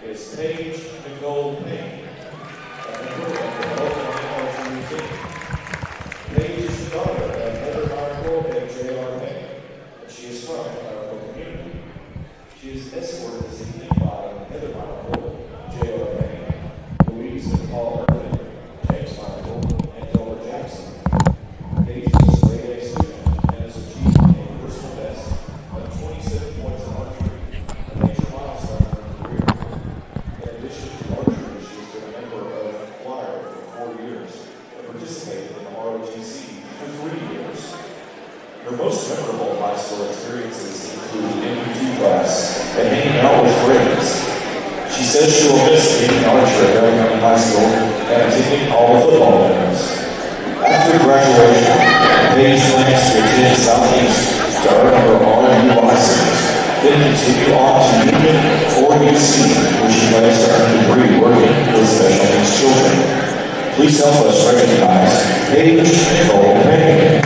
is Paige Nicole Payne, a member of the Bell County Archery team. Paige is the daughter of Heather Marco and J.R. Payne, and she is from the Marco community. She is escorted this evening by Heather Marco, J.R. Payne, Louise and Paul Irvin, James Marco, and Delbert Jackson. Paige is a grade A student and has achieved a personal best of 27 points in archery, a major milestone in her career. In addition to archery, she has been a member of the choir for 4 years and participated in the ROTC for 3 years. Her most memorable high school experiences include MPT class and hanging out with friends. She says she will miss being an archer at Bell County High School and attending all the football games. After graduation, Paige plans to attend Southeast to earn her RU license, then continue on to Union or UC, where she plans to earn a degree working with special needs children. Please help us recognize Paige Nicole Payne.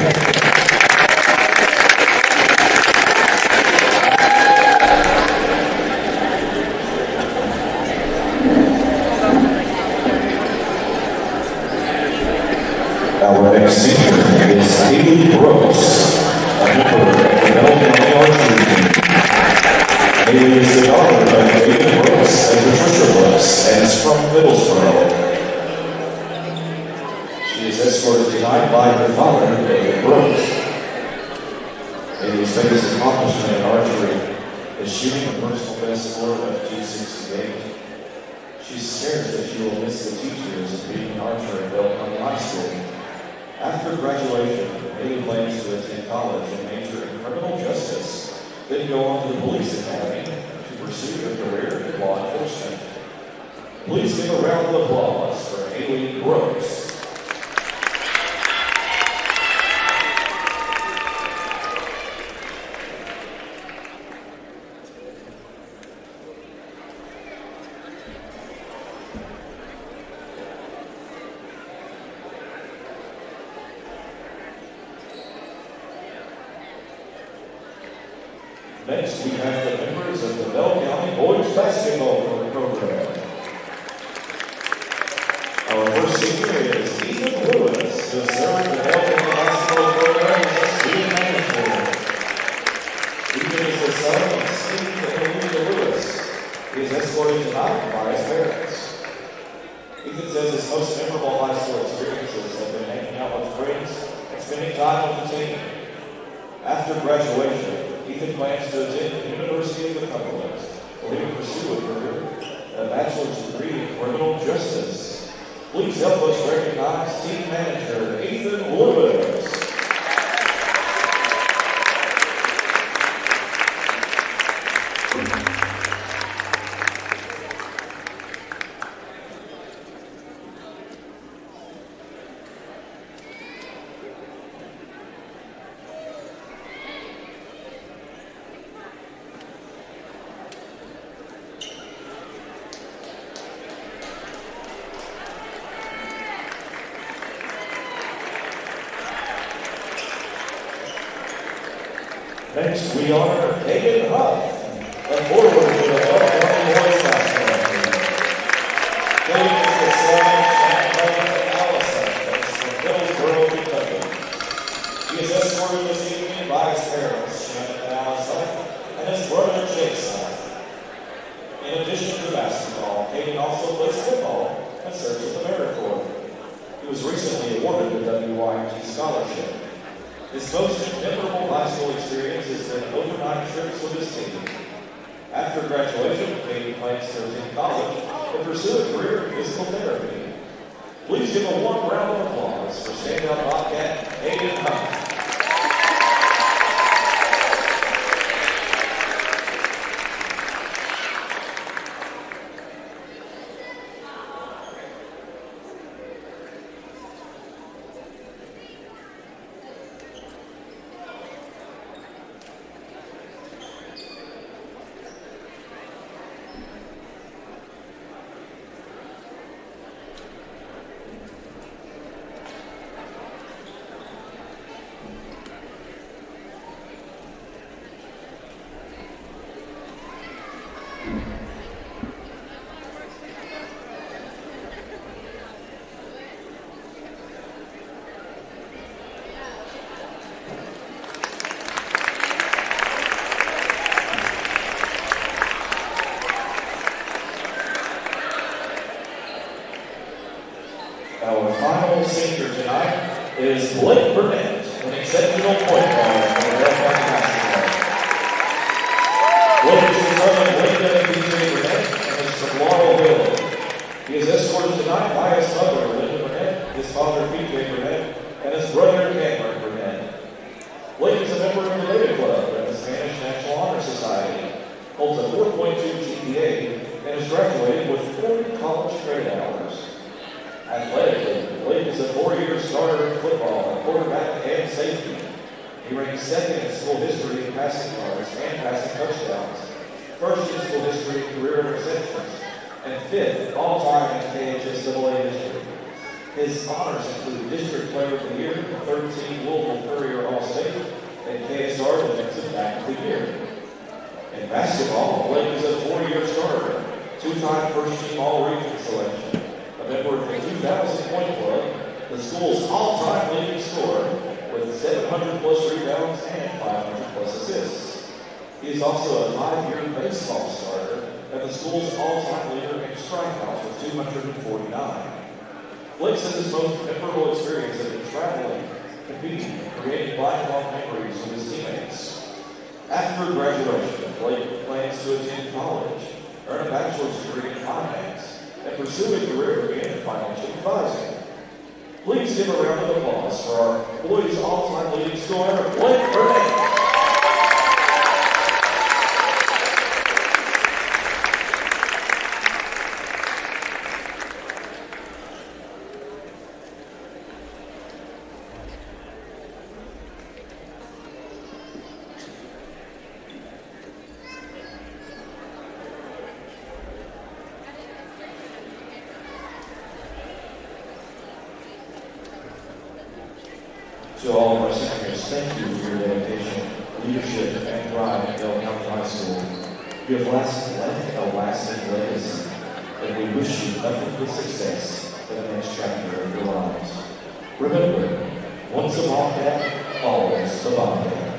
Our next senior is Haley Brooks, a member of the Bell County Archery team. Haley is the daughter of David Brooks and Patricia Brooks, and is from Middlesboro. She is escorted tonight by her father, David Brooks. Haley's biggest accomplishment in archery is shooting a personal best score of 268. She shares that she will miss the teachers of being an archer at Bell County High School. After graduation, Haley plans to attend college and major in criminal justice, then go on to the police academy to pursue a career in law enforcement. Please give a round of applause for Haley Brooks. Next, we have the members of the Bell County Boys Basketball Program. Our first senior is Ethan Lewis, who served the Bell County Basketball Program as a student manager. Ethan is the son of Steve and Olivia Lewis. He is escorted tonight by his parents. Ethan says his most memorable high school experiences have been hanging out with friends and spending time with the team. After graduation, Ethan plans to attend the University of the Cumberland, where he will pursue a bachelor's degree in criminal justice. Please help us recognize team manager Ethan Lewis. Next, we honor Hayden Huff, a forward for the Bell County Boys Basketball team. Hayden is the son of Shannon and Allison, from Middlesboro, Kentucky. He is escorted this evening by his parents, Shannon and Allison, and his brother, Jason. In addition to basketball, Hayden also plays football and serves with the AmeriCorps. He was recently awarded the WYT scholarship. His most memorable high school experience has been overnight trips with his team. After graduation, Hayden plans to attend college and pursue a career in physical therapy. Please give a warm round of applause for standout Bobcat Hayden Huff. final senior tonight is Blake Burnett, an exceptional point guard for the Bell County basketball. Blake is the son of Linda and DJ Burnett and is from Laurel. He is escorted tonight by his mother, Linda Burnett, his father, PJ Burnett, and his brother, Cameron Burnett. Blake is a member of the Laurel Club and the Spanish National Honor Society, holds a 4.2 GPA, and has graduated with 40 college credit hours. Athletically, Blake is a 4-year starter in football, quarterback, and safety. He ranks second in school history in passing yards and passing touchdowns, first in school history in career interceptions, and fifth all-time in KHSAA history. His honors include District Player of the Year, 13 Louisville Courier All-State, and KSR Defensive Back of the Year. In basketball, Blake is a 4-year starter, 2-time first-team All-Region selection, a member of the 2000 Point Club, the school's all-time leading scorer, with 700-plus rebounds and 500-plus assists. He is also a 5-year baseball starter and the school's all-time leader in strikeouts with 249. Blake says his most memorable experience has been traveling, competing, and creating lifelong memories with his teammates. After graduation, Blake plans to attend college, earn a bachelor's degree in finance, and pursue a career in financial advising. Please give a round of applause for our boys' all-time leading scorer, Blake Burnett. To all of our seniors, thank you for your dedication, leadership, and pride at Bell County High School. You have left a lasting legacy, and we wish you nothing but success in the next chapter of your lives. Remember, once a Bobcat, always a Bobcat.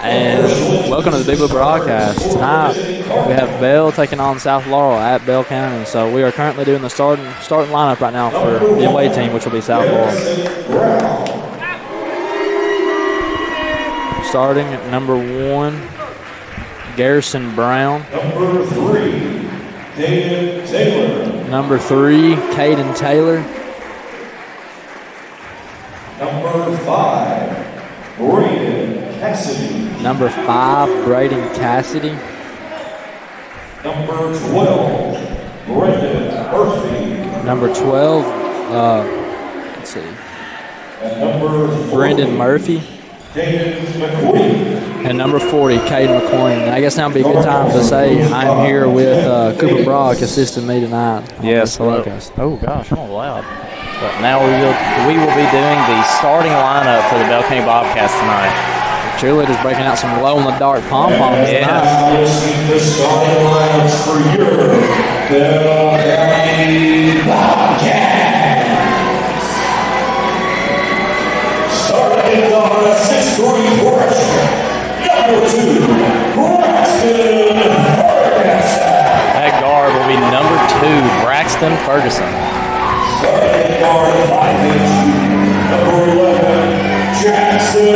And welcome to the Big Blue Broadcast. Tonight we have Bell taking on South Laurel at Bell County. So we are currently doing the starting lineup right now for the away team, which will be South Laurel. Starting at number 1, Garrison Brown. Number 3, Caden Taylor. Number 3, Caden Taylor. Number 5, Braden Cassidy. Number 5, Braden Cassidy. Number 12, Brendan Murphy. Number 12, let's see. And number 40, Brendan Murphy. Caden McQueen. And number 40, Caden McQueen. I guess now would be a good time to say I'm here with Cooper Brock assisting me tonight. Yes. Oh gosh, I'm all loud. But now we will be doing the starting lineup for the Bell County Bobcats tonight. Cheerleaders breaking out some glow-in-the-dark pom-poms tonight. The starting lineups for your Bell County Bobcats. Starting on a 6th grade freshman, number 2, Braxton Ferguson. At guard will be number 2, Braxton Ferguson. Starting guard 5'8", number 11, Jackson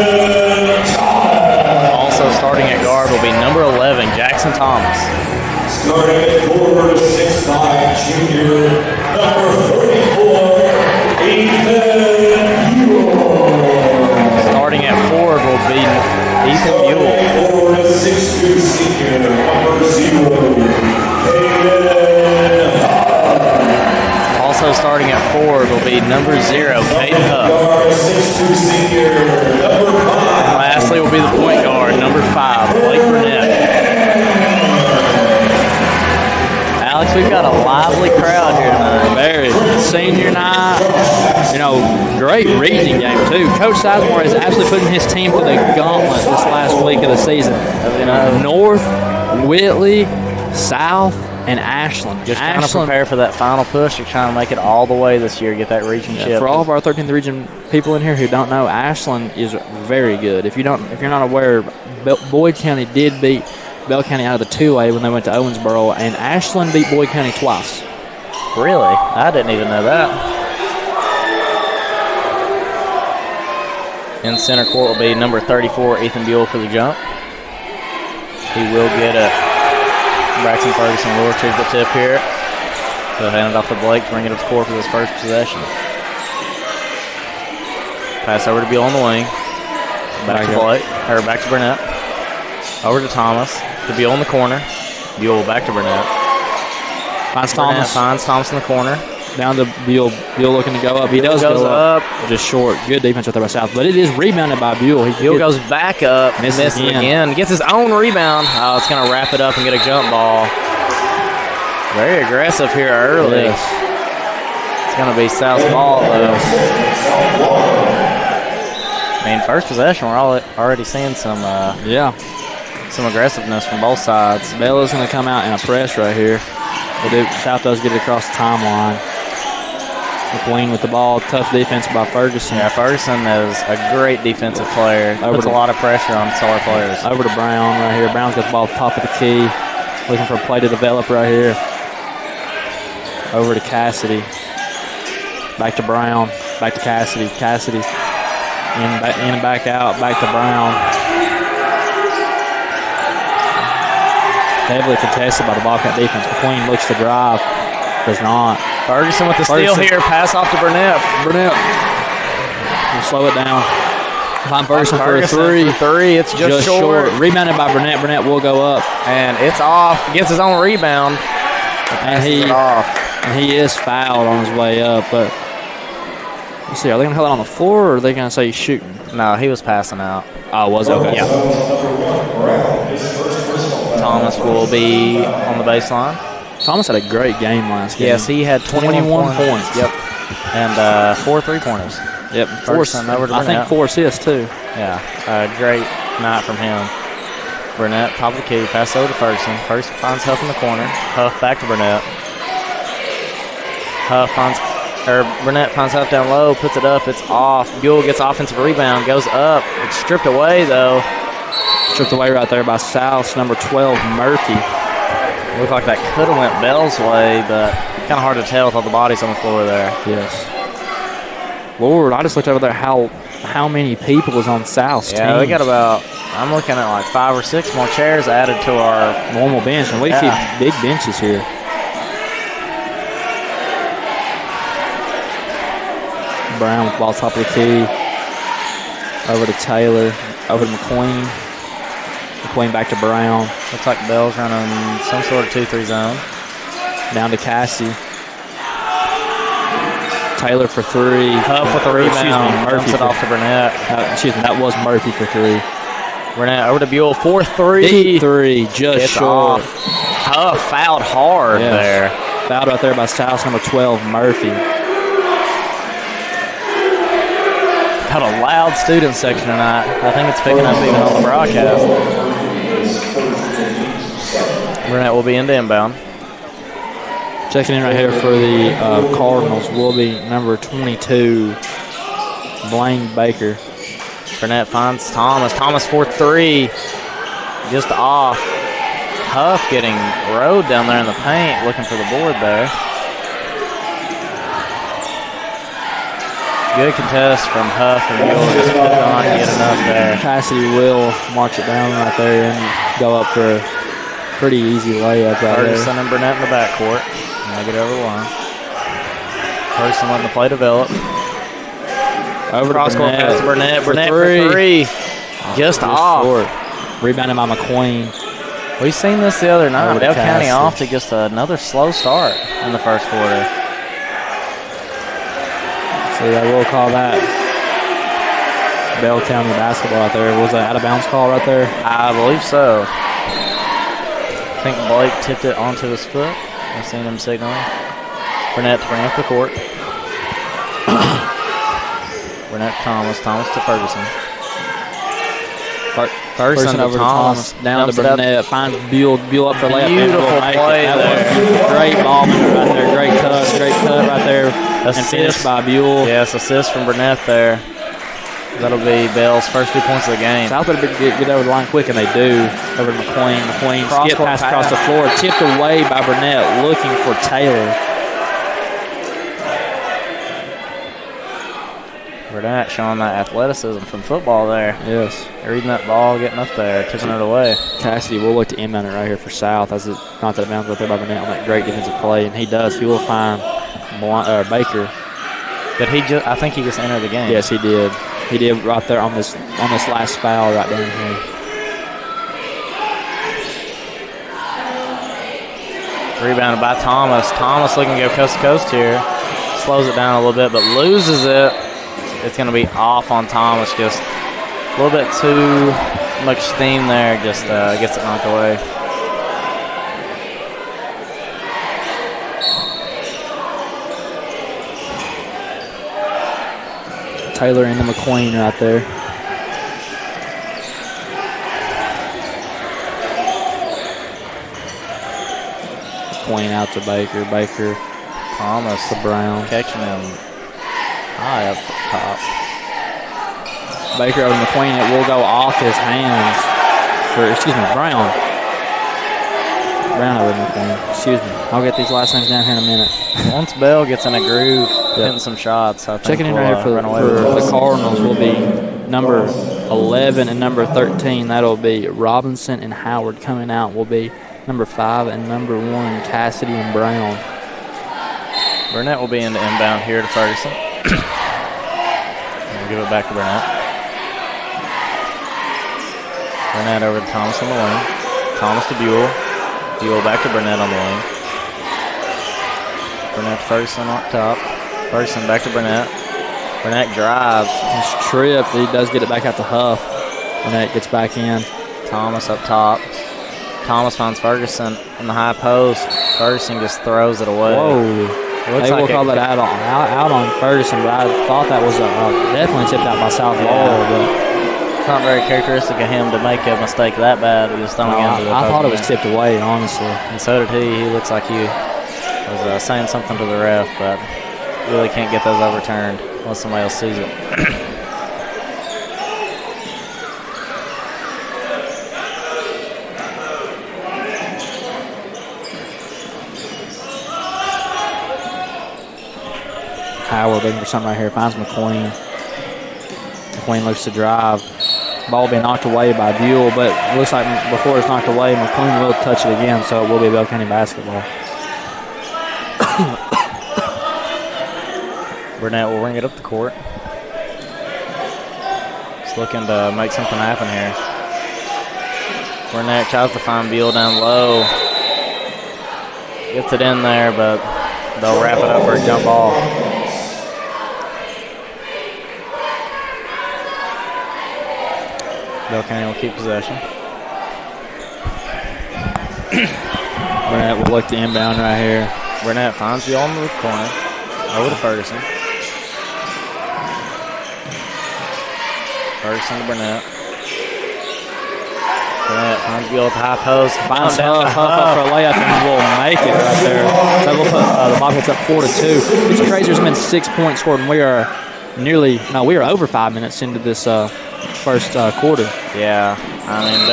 Thomas. Also starting at guard will be number 11, Jackson Thomas. Starting at forward, 6'5", junior, number 34, Ethan Buell. Starting at forward will be Ethan Buell. Starting at forward, 6'2", senior, number 0, Caden. Also starting at forward will be number 0, Caden Huff. Guard 6'2", senior, number 5. And lastly will be the point guard, number 5, Blake Burnett. Alex, we've got a lively crowd here tonight. Very. Senior night. Great reading game, too. Coach Sizemore is absolutely putting his team through the gauntlet this last week of the season. North, Whitley, South, and Ashland. Just trying to prepare for that final push. You're trying to make it all the way this year, get that region chip. For all of our 13th region people in here who don't know, Ashland is very good. If you're not aware, Boyd County did beat Bell County out of the 2A when they went to Owensboro, and Ashland beat Boyd County twice. Really? I didn't even know that. In center court will be number 34, Ethan Buell for the jump. He will get it. Braxton Ferguson will retrieve the tip here. He'll hand it off to Blake to bring it up to court for his first possession. Pass over to Buell on the wing. Back to Blake, or back to Burnett. Over to Thomas. To Buell in the corner. Buell back to Burnett. Finds Thomas in the corner. Down to Buell. Buell looking to go up. He does go up. Just short. Good defense right there by South. But it is rebounded by Buell. Buell goes back up. Misses again. Gets his own rebound. Oh, it's going to wrap it up and get a jump ball. Very aggressive here early. Yes. It's going to be South's ball, though. First possession, we're already seeing some aggressiveness from both sides. Bell is going to come out in a press right here. South does get it across the timeline. McLean with the ball. Tough defense by Ferguson. Yeah, Ferguson is a great defensive player. Puts a lot of pressure on star players. Over to Brown right here. Brown's got the ball at the top of the key. Looking for a play to develop right here. Over to Cassidy. Back to Brown. Back to Cassidy. Cassidy. In and back out. Back to Brown. Heavily contested by the Bobcat defense. McQueen looks to drive. Does not. Ferguson with the steal here. Pass off to Burnett. Burnett. We'll slow it down. Find Ferguson for a three. It's just short. Rebounded by Burnett. Burnett will go up. And it's off. Gets his own rebound. And he is fouled on his way up. But let's see. Are they going to hold it on the floor or are they going to say he's shooting? No, he was passing out. Oh, was it? Okay. Yeah. Thomas will be on the baseline. Thomas had a great game last game. Yes, he had 21 points. Yep. And 4 3-pointers. Yep. I think 4 assists, too. Yeah. Great night from him. Burnett, top of the key, pass over to Ferguson. Ferguson finds Huff in the corner. Huff back to Burnett. Burnett finds Huff down low, puts it up, it's off. Buell gets offensive rebound, goes up. It's stripped away, though. Stripped away right there by South's number 12, Murphy. Looked like that could have went Bell's way, but kind of hard to tell with all the bodies on the floor there. Yes. Lord, I just looked over there how many people was on South's team. Yeah, we got about, I'm looking at like 5 or 6 more chairs added to our normal bench, and we see big benches here. Brown with the ball top of the key. Over to Taylor. Over to McQueen. McQueen back to Brown. Looks like Bell's running some sort of 2-3 zone. Down to Cassie. Taylor for 3. Huff with the rebound. Murphy it off to Burnett. That was Murphy for 3. Burnett over to Buell. 4-3. Deep 3. Just short. Huff fouled hard there. Fouled right there by South number 12, Murphy. Got a loud student section tonight. I think it's picking up even on the broadcast. Burnett will be into inbound. Checking in right here for the Cardinals will be number 22, Blaine Baker. Burnett finds Thomas. Thomas 4-3. Just off. Huff getting rode down there in the paint, looking for the board there. Good contest from Huff, and Buell just could not get enough there. Cassidy will march it down right there and go up for a pretty easy layup right there. Ferguson and Burnett in the backcourt. Now get over the line. Ferguson letting the play develop. Over cross-court pass to Burnett. Burnett for 3. Just off. Short. Rebounded by McQueen. We've seen this the other night. Bell County off to just another slow start in the first quarter. So they will call that Bell County basketball right there. Was that out of bounds call right there? I believe so. I think Blake tipped it onto his foot. I've seen him signaling. Burnett to bring up the court. Burnett to Thomas. Thomas to Ferguson. Ferguson over to Thomas. Down to Burnett. Finds Buell up for layup. Beautiful play there. Great ball right there. Great cut right there. Assist by Buell. Yes, assist from Burnett there. That'll be Bell's first 2 points of the game. South better get over the line quick, and they do. Over to McQueen. McQueen skip pass across the floor. Tipped away by Burnett, looking for Taylor. Burnett showing that athleticism from football there. Yes. Reading that ball, getting up there, tipping it away. Cassidy will look to inbound it right here for South. As it not that bounds right there by Burnett on that great defensive play, and he does. He will find Baker. But I think he just entered the game. Yes, he did. He did right there on this last foul right down here. Rebounded by Thomas. Thomas looking to go coast to coast here. Slows it down a little bit, but loses it. It's going to be off on Thomas. Just a little bit too much steam there. Just gets it knocked away. Taylor into McQueen right there. McQueen out to Baker. Baker, Thomas to Brown. Catching him high up top. Baker over McQueen. It will go off his hands. Brown. Brown over McQueen. Excuse me. I'll get these last names down here in a minute. Once Bell gets in a groove, hitting some shots, I think checking in right here for the Cardinals will be number 11 and number 13. That'll be Robinson and Howard. Coming out will be number 5 and number 1, Cassidy and Brown. Burnett will be in the inbound here to Ferguson. We'll give it back to Burnett. Burnett over to Thomas on the wing. Thomas to Buell. Buell back to Burnett on the wing. Burnett to Ferguson up top. Ferguson back to Burnett. Burnett drives. He's tripped. He does get it back out to Huff. Burnett gets back in. Thomas up top. Thomas finds Ferguson in the high post. Ferguson just throws it away. Whoa. They will call that out on Ferguson, but I thought that was definitely tipped out by South Laurel. But it's not very characteristic of him to make a mistake that bad. He was throwing into the I thought it was tipped away, honestly. And so did he. He looks like he was saying something to the ref, but really can't get those overturned unless somebody else sees it. Howard looking for something right here. Finds McQueen. McQueen looks to drive. Ball being knocked away by Buell, but it looks like before it's knocked away, McQueen will touch it again, so it will be Bell County basketball. Burnett will ring it up the court. Just looking to make something happen here. Burnett tries to find Buell down low. Gets it in there, but they'll wrap it up for a jump ball. Bell County will keep possession. Burnett will look to inbound right here. Burnett finds Buell on the corner. Over to Ferguson. Ferguson to Burnett. Burnett finds Buell at the high post. Finds Huff up for a layup and will make it right there. So we'll put the Bobcats up 4-2. It's crazy. There's been 6 points scored, and we are over 5 minutes into this first quarter. Yeah, I mean,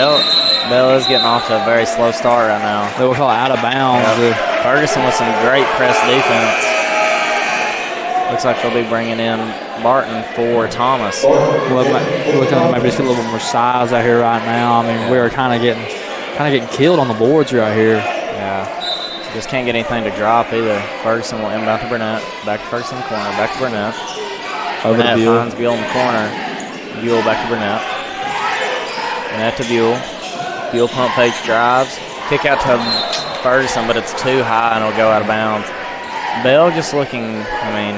Bell is getting off to a very slow start right now. They will call it out of bounds. Yep. Ferguson with some great press defense. Looks like they'll be bringing in Barton for Thomas. We're looking at maybe just a little bit more size out here right now. I mean, we're kind of getting killed on the boards right here. Yeah, just can't get anything to drop either. Ferguson will inbound to Burnett. Back to Ferguson in the corner. Back to Burnett. Burnett finds Buell in the corner. Buell back to Burnett. Burnett to Buell. Buell pump fake drives. Kick out to Ferguson, but it's too high and it'll go out of bounds. Bell just looking, I mean,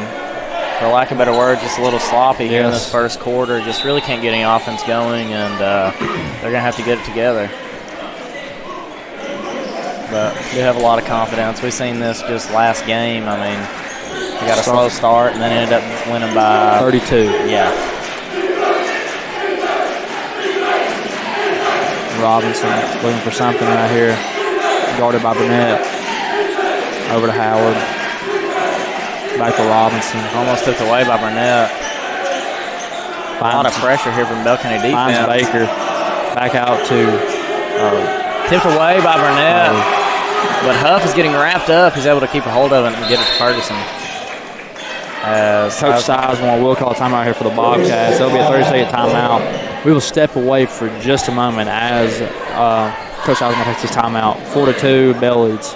for lack of a better word, just a little sloppy here in this first quarter. Just really can't get any offense going, and they're going to have to get it together. But they have a lot of confidence. We've seen this just last game. I mean, they got a slow start and then ended up winning by 32. Yeah. Robinson looking for something right here. Guarded by Burnett. Over to Howard. Back to Robinson. Almost took away by Burnett. A lot of pressure here from Bell County defense. Finds Baker. Back out to tipped away by Burnett. But Huff is getting wrapped up. He's able to keep a hold of it and get it to Ferguson. Coach Sizemore will call a timeout here for the Bobcats. There'll be a 30-second timeout. We will step away for just a moment as Coach Sizemore takes his timeout. 4-2, Bell leads.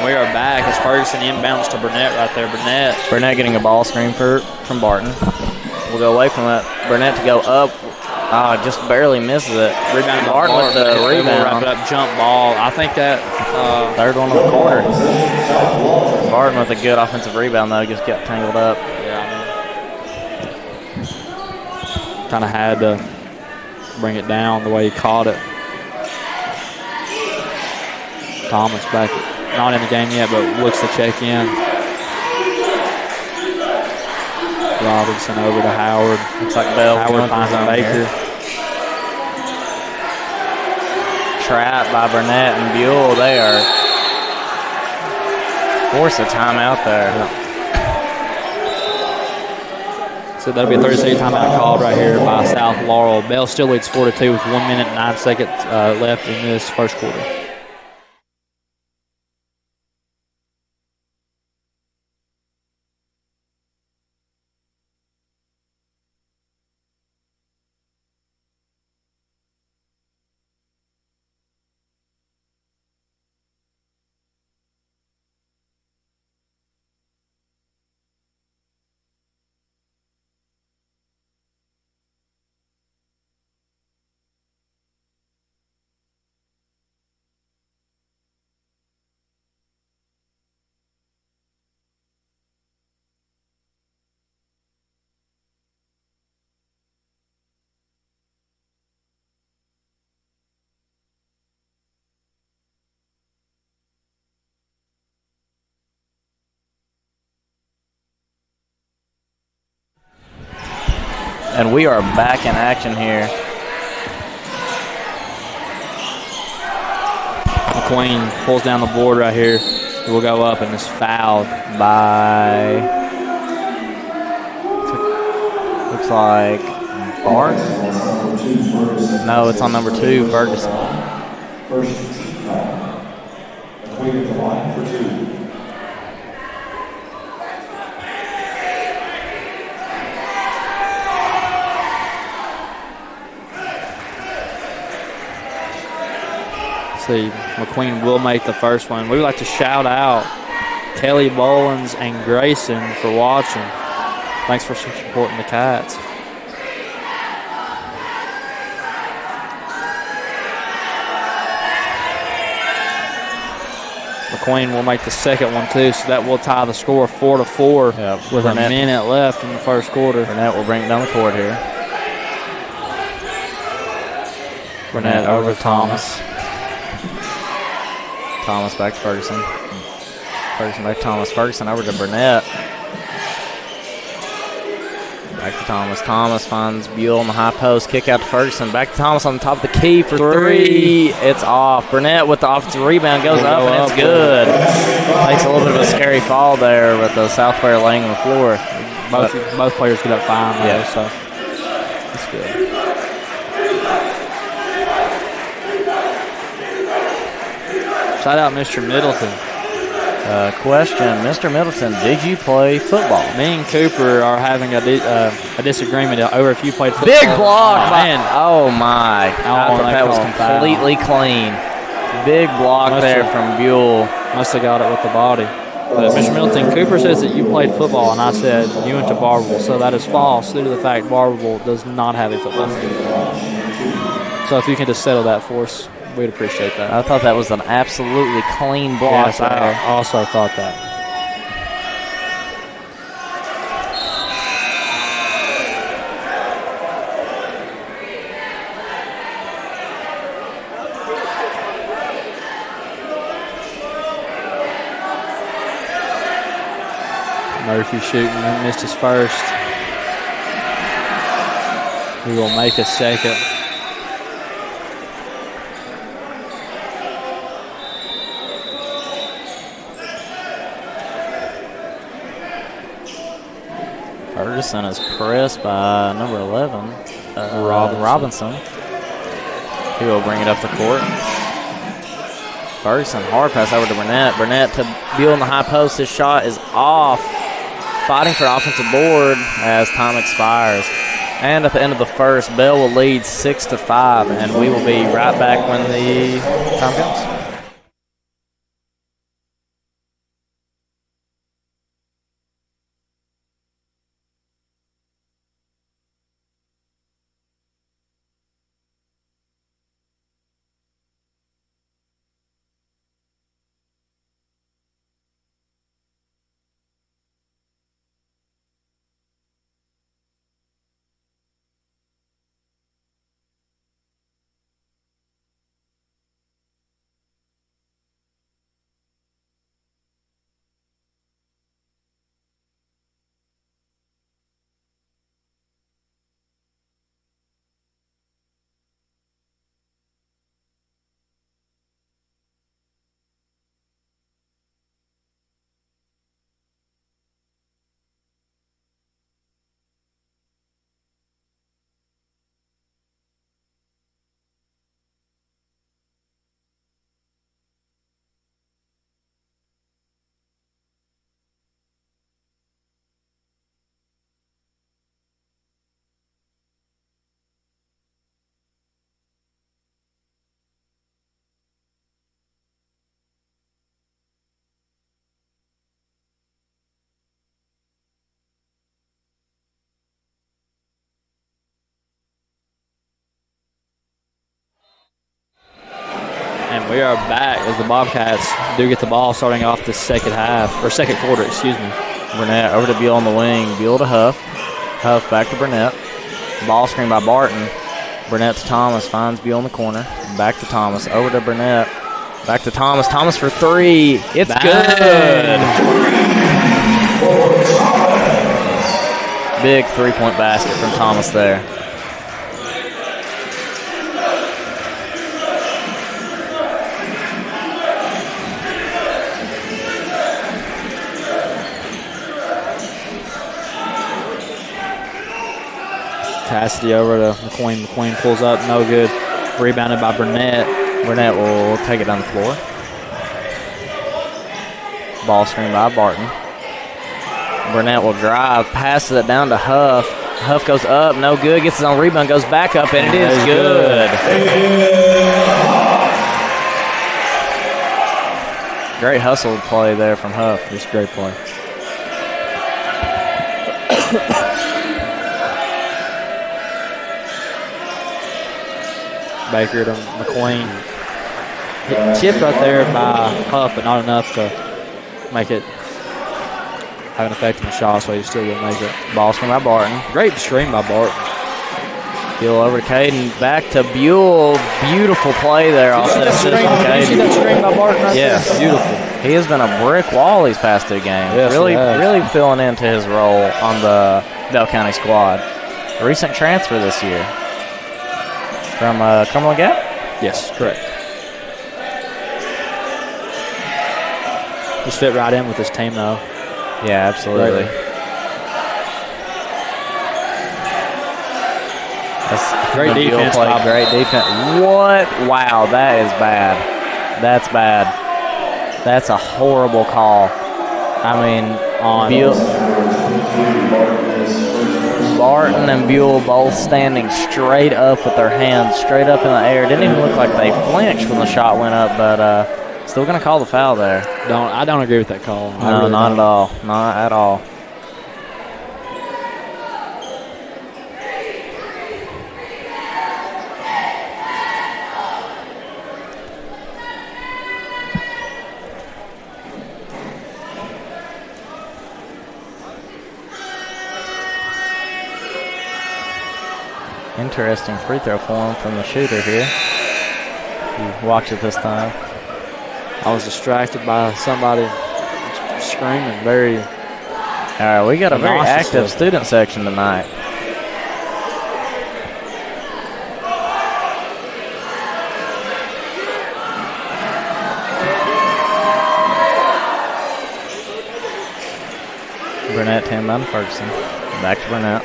We are back as Ferguson inbounds to Burnett right there. Burnett getting a ball screen from Barton. We'll go away from that. Burnett to go up. Just barely misses it. Rebound Barton with the rebound. Wrap it up, jump ball. I think that third one of the quarter. Barton with a good offensive rebound though, just got tangled up. Yeah, kind of had to bring it down the way he caught it. Thomas back. Not in the game yet, but looks to check in. Robinson over to Howard. Looks like Bell. Howard finds Baker. Trapped by Burnett and Buell. They are forced a timeout there. So that'll be a 30-second timeout called right here by South Laurel. Bell still leads 4-2 with 1 minute and 9 seconds left in this first quarter. And we are back in action here. McQueen pulls down the board right here. It will go up and is fouled by, looks like Barnes. No, it's on number 2, Ferguson. First team foul. McQueen at the line for 2. McQueen will make the first one. We would like to shout out Kelly Bolins and Grayson for watching. Thanks for supporting the Cats. McQueen will make the second one too, so that will tie the score 4-4 with a minute left in the first quarter. Burnett will bring it down the court here. Burnett over to Thomas. Thomas back to Ferguson. Ferguson back to Thomas. Ferguson over to Burnett. Back to Thomas. Thomas finds Buell on the high post. Kick out to Ferguson. Back to Thomas on the top of the key for 3. It's off. Burnett with the offensive rebound goes up and it's good. Takes a little bit of a scary fall there with the South player laying on the floor. Both players get up fine though, so it's good. Shout out Mr. Middleton. Question, Mr. Middleton, did you play football? Me and Cooper are having a disagreement over if you played football. Big block, man. Oh, my. I thought that was completely clean. Big block there from Buell. Must have got it with the body. But Mr. Middleton, Cooper says that you played football, and I said you went to Barberville. So that is false due to the fact Barberville does not have a football team. So if you can just settle that for us, we'd appreciate that. I thought that was an absolutely clean block. Yes, I also thought that. Murphy shooting, missed his first. He will make a second. Ferguson is pressed by number 11, Robinson. He will bring it up the court. Ferguson, hard pass over to Burnett. Burnett to Buell in the high post. His shot is off. Fighting for offensive board as time expires. And at the end of the first, Bell will lead 6-5, and we will be right back when the time comes. We are back as the Bobcats do get the ball starting off the second quarter, excuse me. Burnett over to Buell on the wing. Buell to Huff. Huff back to Burnett. Ball screen by Barton. Burnett to Thomas. Finds Buell in the corner. Back to Thomas. Over to Burnett. Back to Thomas. Thomas for 3. It's good. Big three-point basket from Thomas there. Cassidy over to McQueen. McQueen pulls up, no good. Rebounded by Burnett. Burnett will take it down the floor. Ball screen by Barton. Burnett will drive, passes it down to Huff. Huff goes up, no good. Gets his own rebound, goes back up, and it is good. Great hustle play there from Huff. Just great play. Baker to McQueen. Chip right there by Huff, but not enough to make it have an effect on the shot, so he's still going to make it. Ball screen by Barton. Great screen by Barton. Buell over to Caden. Back to Buell. Beautiful play there. Did you see that screen by Barton right there? Beautiful. He has been a brick wall these past two games. Yes, really filling into his role on the Bell County squad. A recent transfer this year from Cumberland Gap? Yes, correct. Just fit right in with this team, though. Yeah, absolutely. That's great defense. Great defense. What? Wow, that is bad. That's bad. That's a horrible call. I mean, on Barton and Buell both standing straight up with their hands straight up in the air. Didn't even look like they flinched when the shot went up, but still going to call the foul there. I don't agree with that call. No, really not at all. Not at all. Interesting free throw form from the shooter here. You watch it this time. I was distracted by somebody screaming very. All right, we got a very active student section tonight. Burnett, 10 down to Ferguson. Back to Burnett.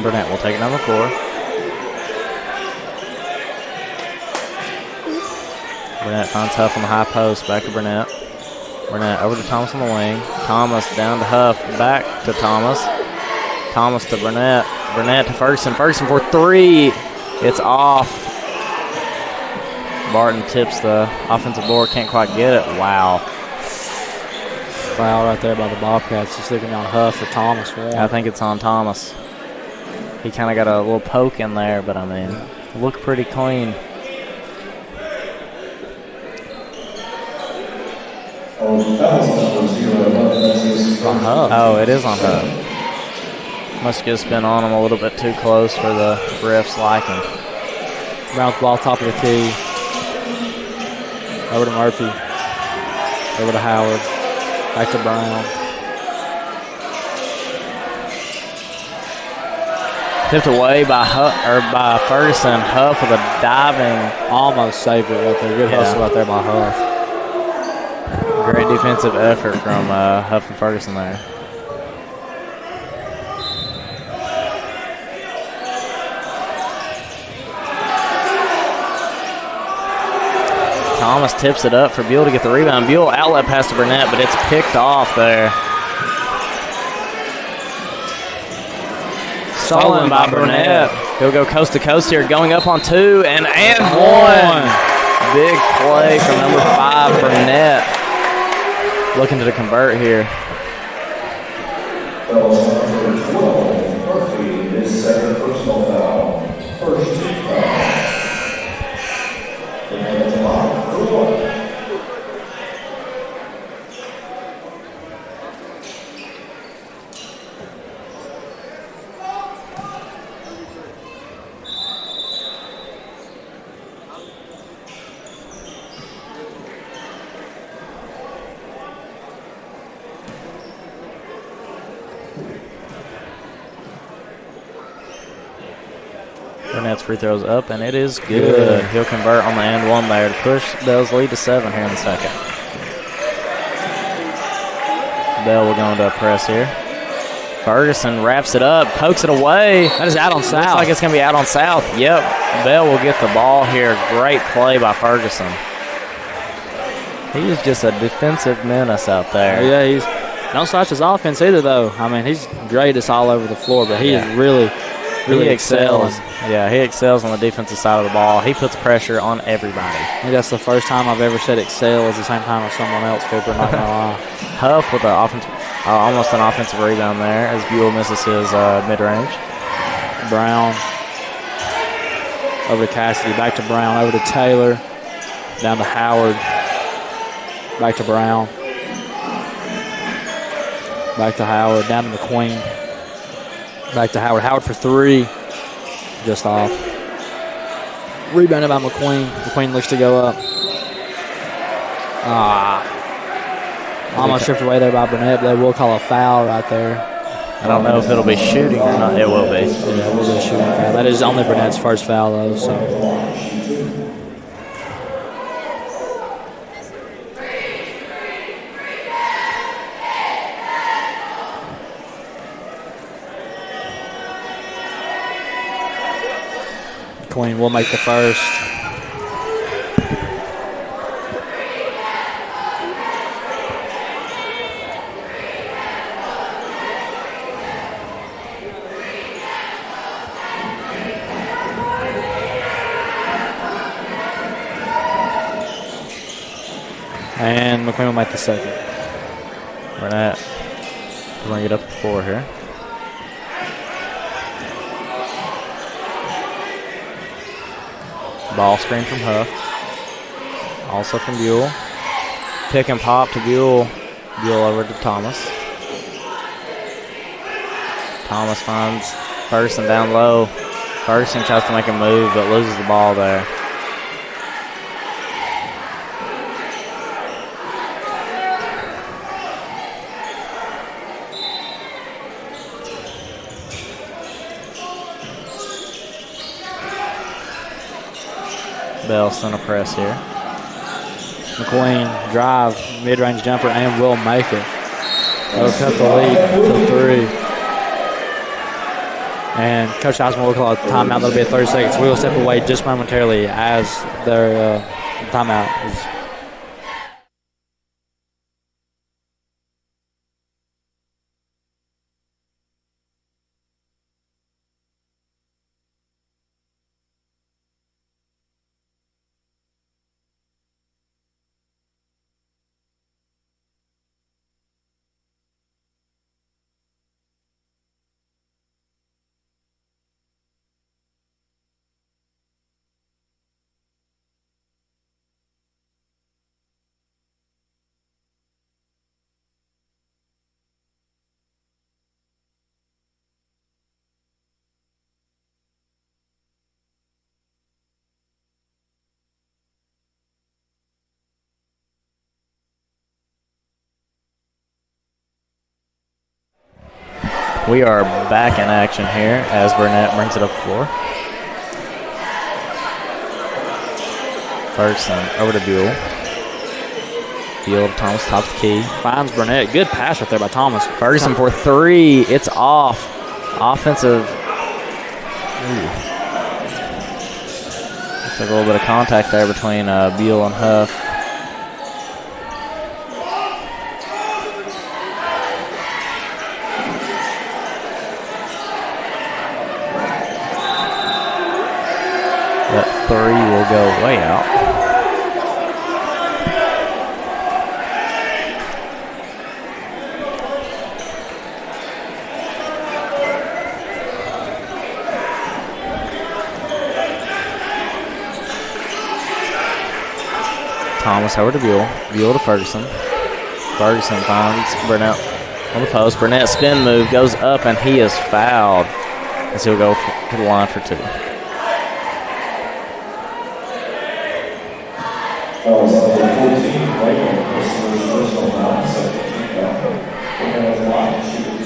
Burnett will take it down the floor. Burnett finds Huff on the high post. Back to Burnett. Burnett over to Thomas on the wing. Thomas down to Huff. Back to Thomas. Thomas to Burnett. Burnett to Ferguson. Ferguson for three. It's off. Barton tips the offensive board. Can't quite get it. Wow. Foul right there by the Bobcats. Just looking on Huff for Thomas. I think it's on Thomas. He kind of got a little poke in there, but I mean, looked pretty clean. On Huff. Oh, it is on Huff. Must have just been on him a little bit too close for the ref's liking. Brown's ball top of the key. Over to Murphy. Over to Howard. Back to Brown. Tipped away by by Ferguson. Huff with a diving. Almost saved it right there. Good hustle right there by Huff. Great defensive effort from Huff and Ferguson there. Thomas tips it up for Buell to get the rebound. Buell outlet pass to Burnett, but it's picked off there. Stolen by Burnett. He'll go coast to coast here, going up on two and one. Big play from number 5, Burnett. Looking to convert here. Murphy, his second personal foul. First team foul. And it's locked for one. Burnett's free throws up, and it is good. He'll convert on the and one there to push Bell's lead to 7 here in the second. Bell will go into a press here. Ferguson wraps it up, pokes it away. That is out on South. Looks like it's going to be out on South. Yep. Bell will get the ball here. Great play by Ferguson. He is just a defensive menace out there. Yeah, don't slouch his offense either, though. I mean, he's greatest all over the floor, but he is really excelling. Yeah, he excels on the defensive side of the ball. He puts pressure on everybody. I think that's the first time I've ever said excel at the same time as someone else, Cooper, not gonna lie. Huff with almost an offensive rebound there as Buell misses his mid-range. Brown over to Cassidy, back to Brown, over to Taylor, down to Howard, back to Brown, back to Howard, down to McQueen, back to Howard. Howard for 3, just off. Rebounded by McQueen. McQueen looks to go up. Almost stripped away there by Burnett, but they will call a foul right there. I don't know if it'll be shooting or not. It will be. Yeah, it will be a shooting foul. That is only Burnett's first foul, though. So. McQueen will make the first. And McQueen will make the second. Burnett bring it up the floor here. Ball screen from Huff. Also from Buell. Pick and pop to Buell. Buell over to Thomas. Thomas finds Ferguson down low. Ferguson tries to make a move but loses the ball there. Bell center press here. McQueen drive, mid-range jumper, and will make it. They'll cut the lead to 3. And Coach Osmond will call a timeout. That'll be at 30 seconds. We will step away just momentarily as their timeout is. We are back in action here as Burnett brings it up the floor. Ferguson over to Buell. Buell to Thomas, top of the key. Finds Burnett. Good pass right there by Thomas. Ferguson for 3. It's off. Offensive. Looks like a little bit of contact there between Buell and Huff. That 3 will go way out. Thomas over to Buell. Buell to Ferguson. Ferguson finds Burnett on the post. Burnett's spin move goes up and he is fouled as he'll go to the line for 2. That was number 14, Whitley. This was his personal foul, second team foul. We're going to line, shooting 3.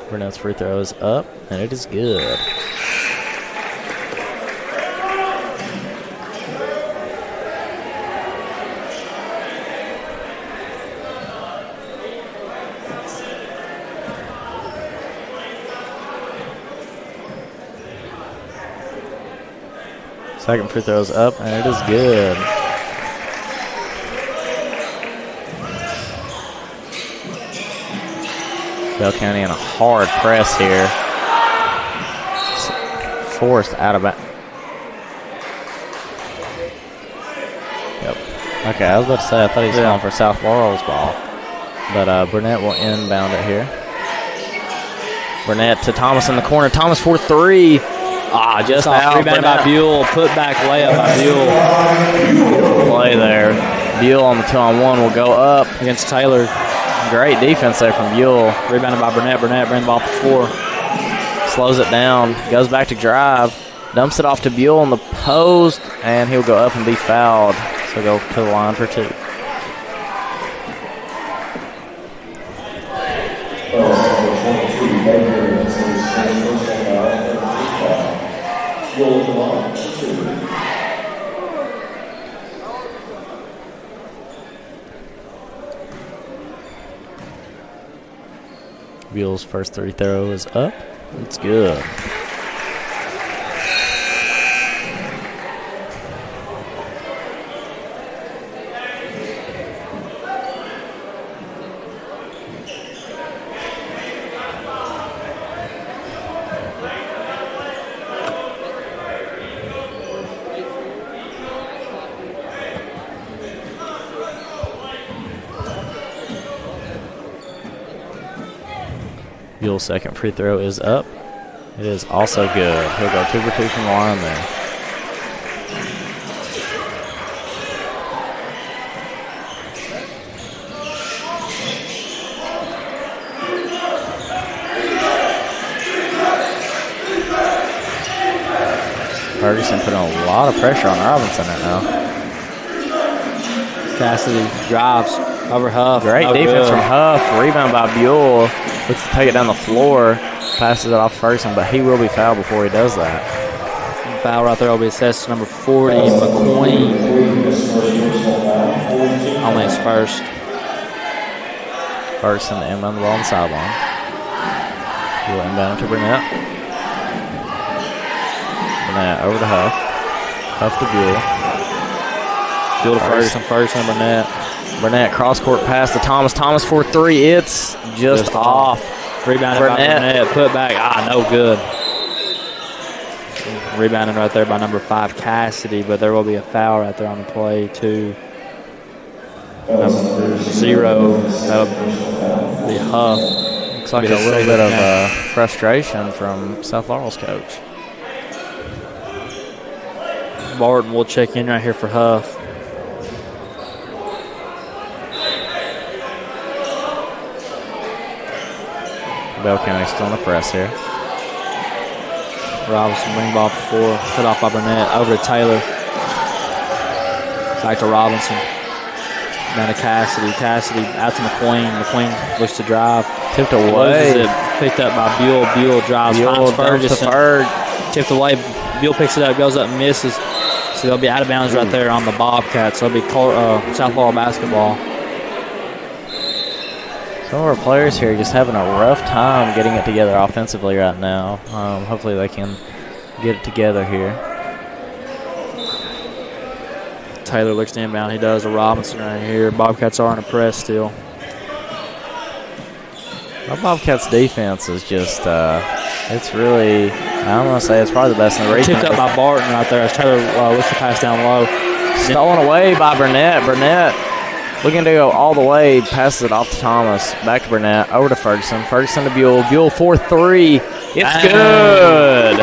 Burnett's free throw is up, and it is good. Second free throw is up, and it is good. Bell County in a hard press here. Forced out of it. Yep. Okay, I was about to say, I thought he was going for South Laurel's ball. But Burnett will inbound it here. Burnett to Thomas in the corner. Thomas for three. Just out. Rebounded by Buell. Put back layup by Buell. Beautiful play there. Buell on the 2-on-1 will go up Against Taylor. Great defense there from Buell. Rebounded by Burnett. Burnett brings the ball up the floor. Slows it down. Goes back to drive. Dumps it off to Buell in the post. And he'll go up and be fouled. So go to the line for two. Buell's first free throw is up. It's good. Buell's second free throw is up. It is also good. He'll go 2 for 2 from the line there. Ferguson putting a lot of pressure on Robinson right now. Cassidy drives over Huff. Great defense from Huff. Rebound by Buell. Looks to take it down the floor. Passes it off Ferguson, but he will be fouled before he does that. Foul right there will be assessed to number 40, McQueen. Only his first. Ferguson to inbound the ball on the sideline. He will inbound to Burnett. Burnett over to Huff. Huff to Buell. Buell to Ferguson. Ferguson to Burnett. Burnett cross-court pass to Thomas. Thomas for three. It's just off. Rebounded by Burnett. Put back. No good. Rebounded right there by number 5, Cassidy, but there will be a foul right there on the play, too. Number 0, that'll be Huff. Looks like a little bit of frustration from South Laurel's coach. Barton will check in right here for Huff. Bell County still in the press here. Robinson bring the ball up the floor. Cut off by Burnett. Over to Taylor. Back to Robinson. Down to Cassidy. Cassidy out to McQueen. McQueen looks to drive. Tipped away. Picked up by Buell. Buell drives. Buell Ferguson. Tipped away. Buell picks it up. Goes up and misses. So they'll be out of bounds right there on the Bobcats. So it'll be South Laurel basketball. Some of our players here just having a rough time getting it together offensively right now. Hopefully they can get it together here. Taylor looks to inbound. He does. A Robinson right here. Bobcats are in a press still. Our Bobcats defense is just, it's really, I'm going to say it's probably the best in the region. Tipped up by Barton right there as Taylor looks to pass down low. Stolen away by Burnett. Burnett looking to go all the way, passes it off to Thomas. Back to Burnett, over to Ferguson. Ferguson to Buell. Buell 4-3. It's good.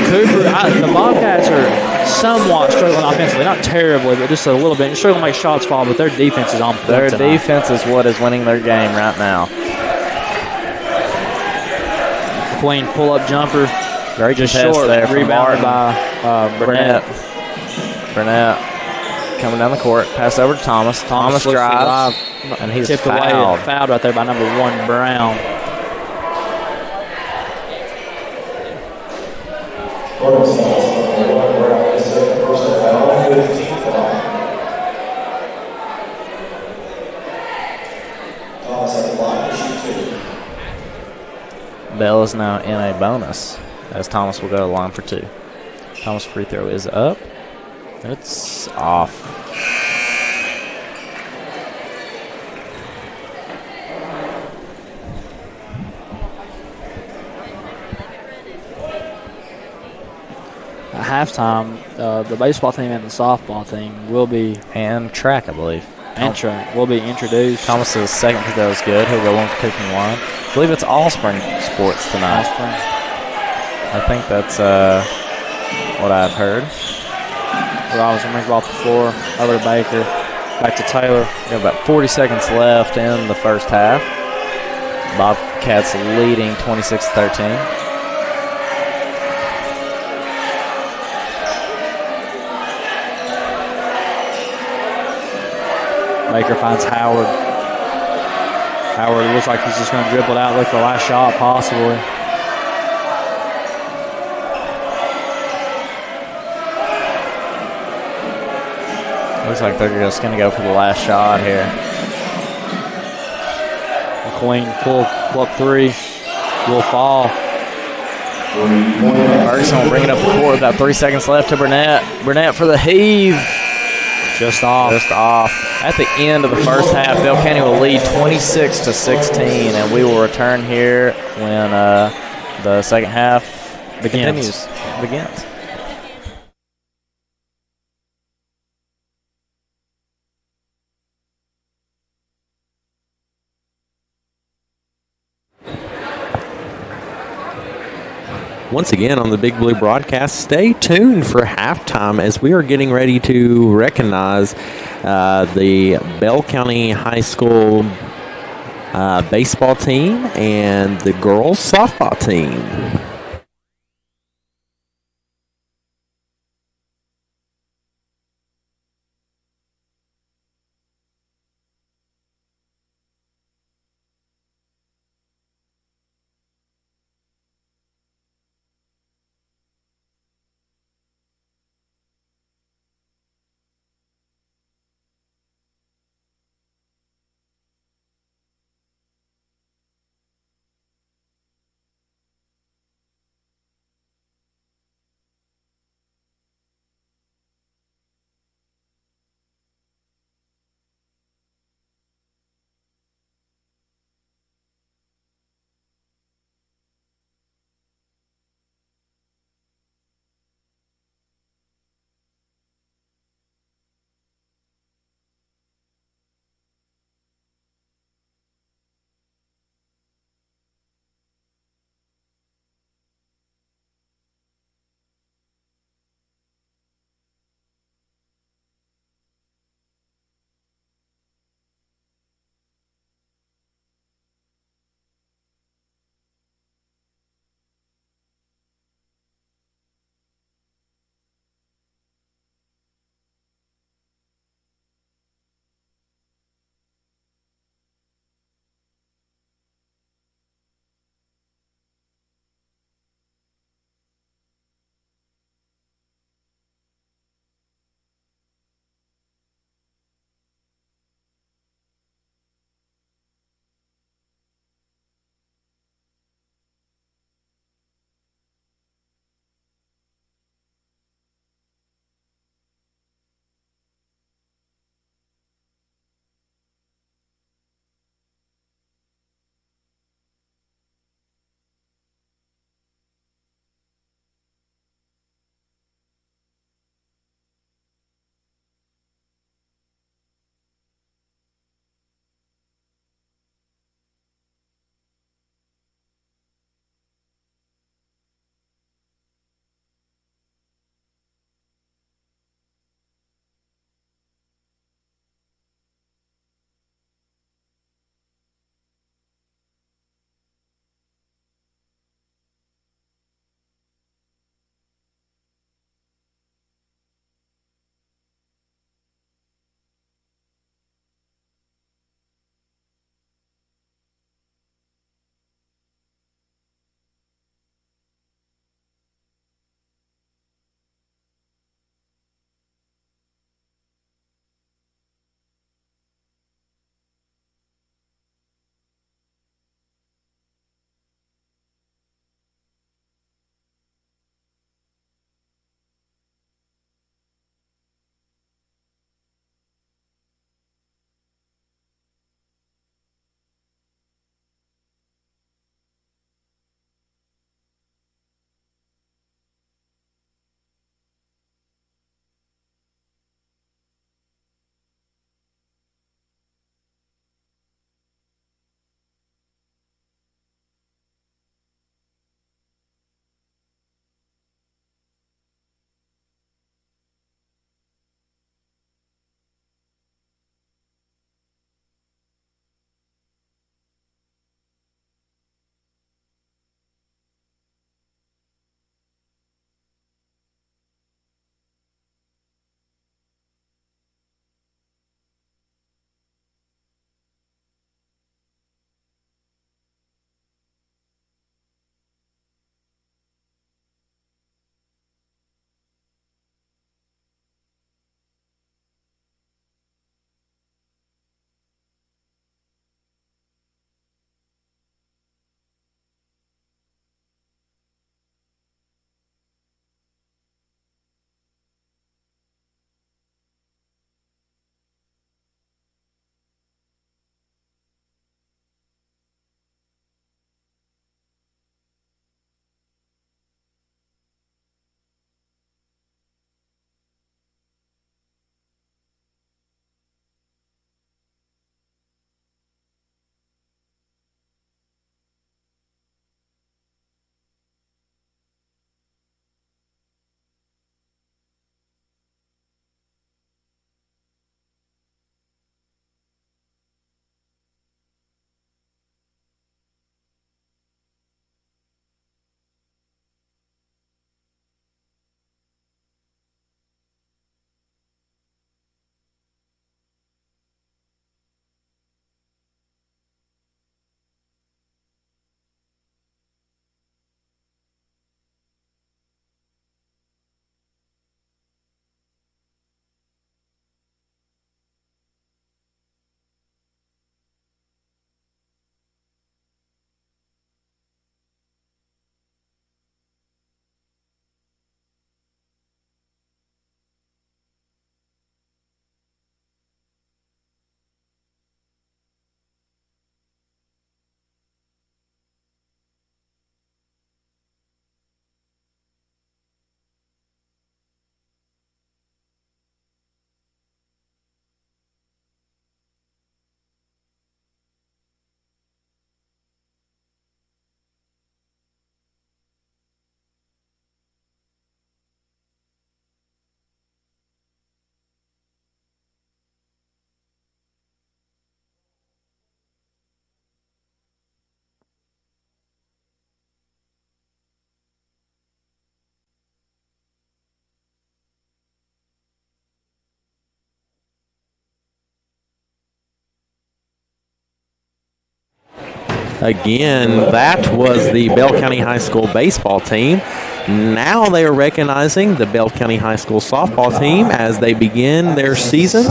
Cooper, the Bobcats are somewhat struggling offensively. Not terribly, but just a little bit. They're struggling to make shots fall, but their defense is on point. Their defense is what is winning their game right now. McQueen pull-up jumper. Great just contest short. there from Rebounded by Burnett. Burnett coming down the court. Pass over to Thomas. Thomas drives, and he's tipped fouled. Away, fouled right there by number 1, Brown. Cardinals fouls, number 1, Brown, his second personal foul, 15th foul. Thomas at the line to shoot 2. Bell is now in a bonus as Thomas will go to the line for 2. Thomas' free throw is up. It's off. At halftime, the baseball team and the softball team will be, And track, I believe. will be introduced. Thomas's second free throw is good. He'll go 1 for 2 from the line. I believe it's all spring sports tonight. I think that's what I've heard. Robinson brings the ball to the floor, over to Baker, back to Taylor. Got about 40 seconds left in the first half. Bobcats leading 26-13. Baker finds Howard. Howard looks like he's just going to dribble it out, look for the last shot possibly. Looks like they're just going to go for the last shot here. McQueen pull up 3, will fall. Ferguson will bring it up the court. About 3 seconds left to Burnett. Burnett for the heave. Just off. At the end of the first half, Bell County will lead 26-16, and we will return here when the second half begins. Once again on the Big Blue broadcast, stay tuned for halftime as we are getting ready to recognize the Bell County High School baseball team and the girls softball team. Again, that was the Bell County High School baseball team. Now they are recognizing the Bell County High School softball team as they begin their seasons.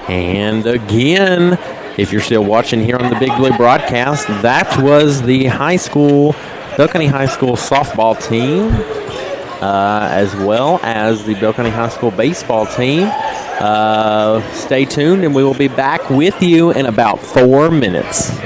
And again, if you're still watching here on the Big Blue broadcast, that was the Bell County High School softball team, as well as the Bell County High School baseball team. Stay tuned, and we will be back with you in about 4 minutes.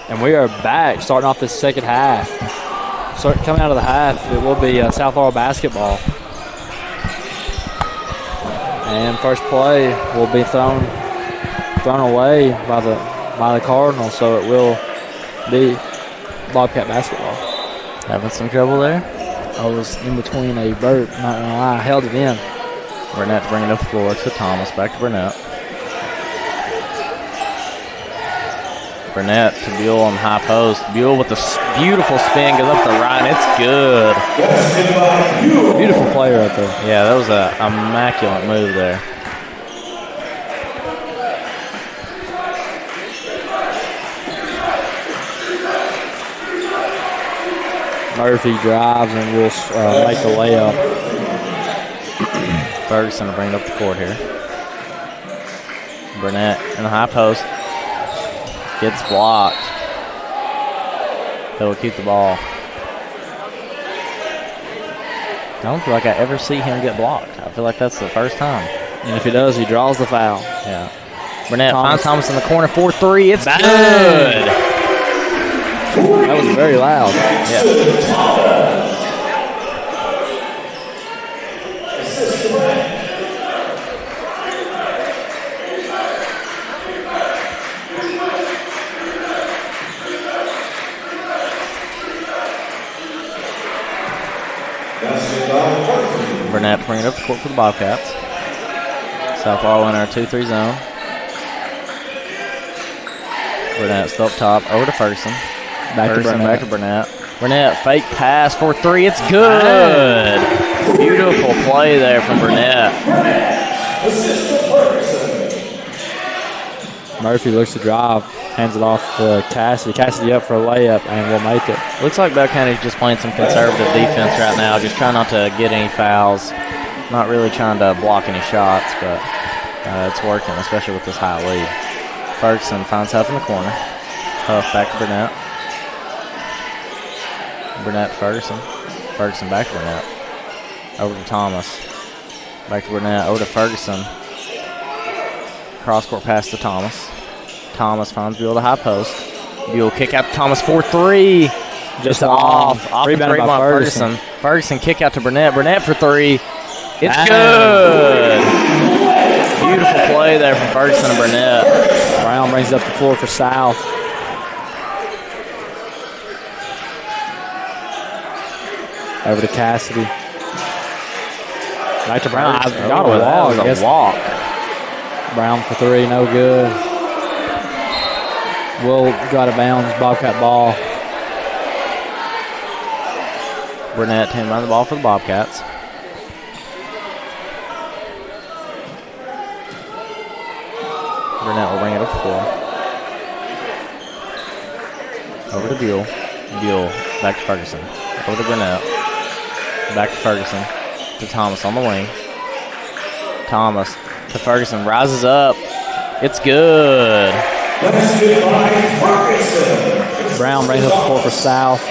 And we are back, starting off this second half. Coming out of the half, it will be South Laurel basketball. And first play will be thrown away by the Cardinals, so it will be Bobcat basketball. Having some trouble there. I was in between a burp, not gonna lie, I held it in. Burnett bringing it up the floor to Thomas. Back to Burnett. Burnett to Buell on the high post. Buell with the beautiful spin, goes up the right, and it's good. Beautiful play right there. Yeah, that was an immaculate move there. Murphy drives and will make the layup. Ferguson will bring it up the court here. Burnett in the high post. Gets blocked. He'll keep the ball. I don't feel like I ever see him get blocked. I feel like that's the first time. And if he does, he draws the foul. Yeah. Burnett finds Thomas in the corner, 4-3. It's good. That was very loud. Yeah. Burnett bringing it up the court for the Bobcats. South Laurel in our 2-3 zone. Burnett still up top, over to Ferguson. Back to Burnett. Burnett, fake pass, 4-3. It's good. Beautiful play there from Burnett. Murphy looks to drive, hands it off to Cassidy. Cassidy up for a layup and will make it. Looks like Bell County's just playing some conservative defense right now, just trying not to get any fouls. Not really trying to block any shots, but it's working, especially with this high lead. Ferguson finds Huff in the corner. Huff back to Burnett. Burnett to Ferguson. Ferguson back to Burnett. Over to Thomas. Back to Burnett. Over to Ferguson. Cross-court pass to Thomas. Thomas finds Buell to high post. Buell kick out to Thomas, 4-3. Just off. Rebounded by Ferguson. Ferguson kick out to Burnett. Burnett for 3. It's good. Beautiful play there from Ferguson and Burnett. Brown brings it up the floor for South. Over to Cassidy. Back to Brown. Got a walk. Brown for 3, no good. Will got a bounds, Bobcat ball. Burnett to run the ball for the Bobcats. Burnett will bring it up the floor. Over to Buell. Buell back to Ferguson. Over to Burnett. Back to Ferguson. To Thomas on the wing. Thomas to Ferguson. Rises up. It's good. Brown brings up the floor for South.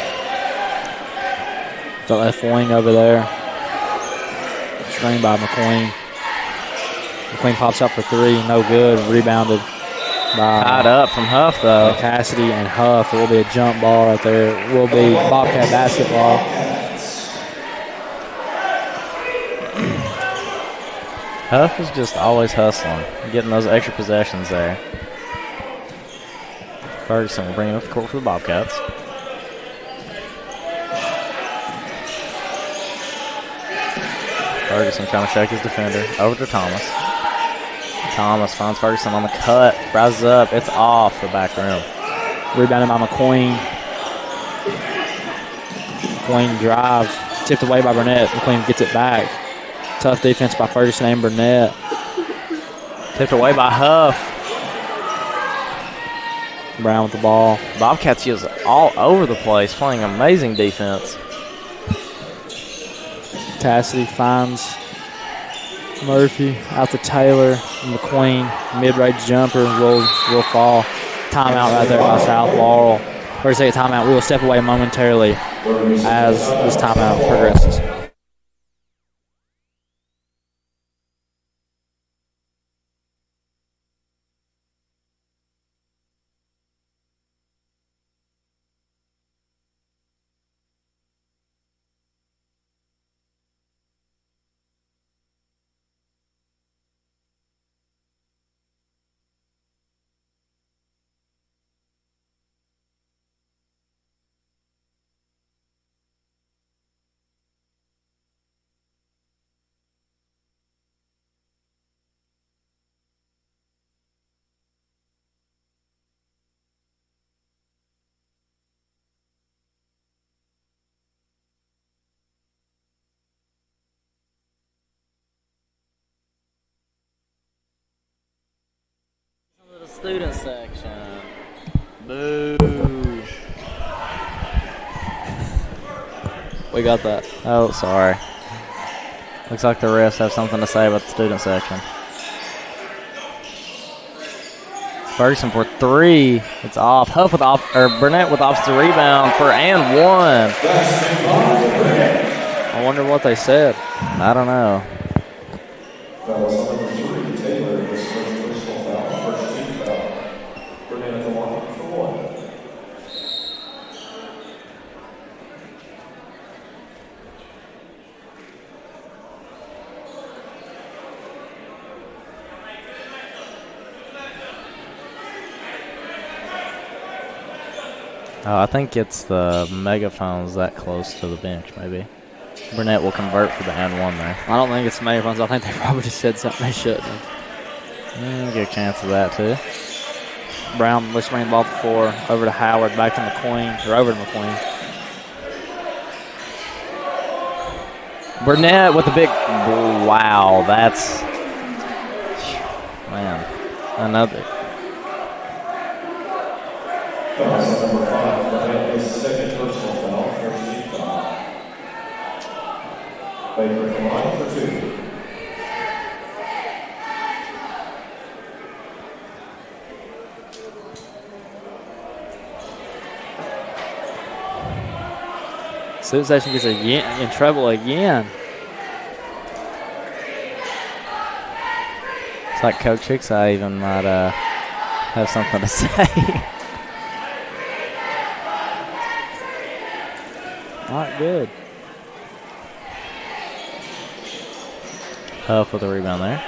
The left wing over there. Screen by McQueen. McQueen pops up for 3. No good. Rebounded by tied up from Huff, though. Cassidy and Huff. It will be a jump ball right there. It will be Bobcat basketball. Huff is just always hustling, getting those extra possessions there. Ferguson will bring it up the court for the Bobcats. Ferguson trying to shake his defender. Over to Thomas. Thomas finds Ferguson on the cut. Rises up. It's off the back rim. Rebounded by McQueen. McQueen drives. Tipped away by Burnett. McQueen gets it back. Tough defense by Ferguson and Burnett. Tipped away by Huff. Brown with the ball. Bobcats is all over the place, playing amazing defense. Cassidy finds Murphy out to Taylor. McQueen, mid-range jumper, will fall. Timeout right there by South Laurel. First second timeout. We will step away momentarily as this timeout progresses. student section. Boo. We got that. Oh, sorry. Looks like the refs have something to say about the student section. Ferguson for 3. It's off. Huff with Burnett with offensive rebound for and 1. I wonder what they said. I don't know. Fouls on number 3, Taylor, his first personal foul, first team foul. Burnett at the line for 1. Oh, I think it's the megaphones that close to the bench, maybe. Burnett will convert for the and 1 there. I don't think it's the megaphones. I think they probably just said something they shouldn't have. Get a chance of that, too. Brown, let's bring the ball before over to Howard, back to McQueen, or over to McQueen. Burnett with a big, wow, that's, man, another. Fouls on number 5, Burnett, his second personal foul, first team foul. Baker at the line for 2. Student section gets in trouble again. It's like Coach Hickseye even might have something to say. Not good. Huff with a rebound there.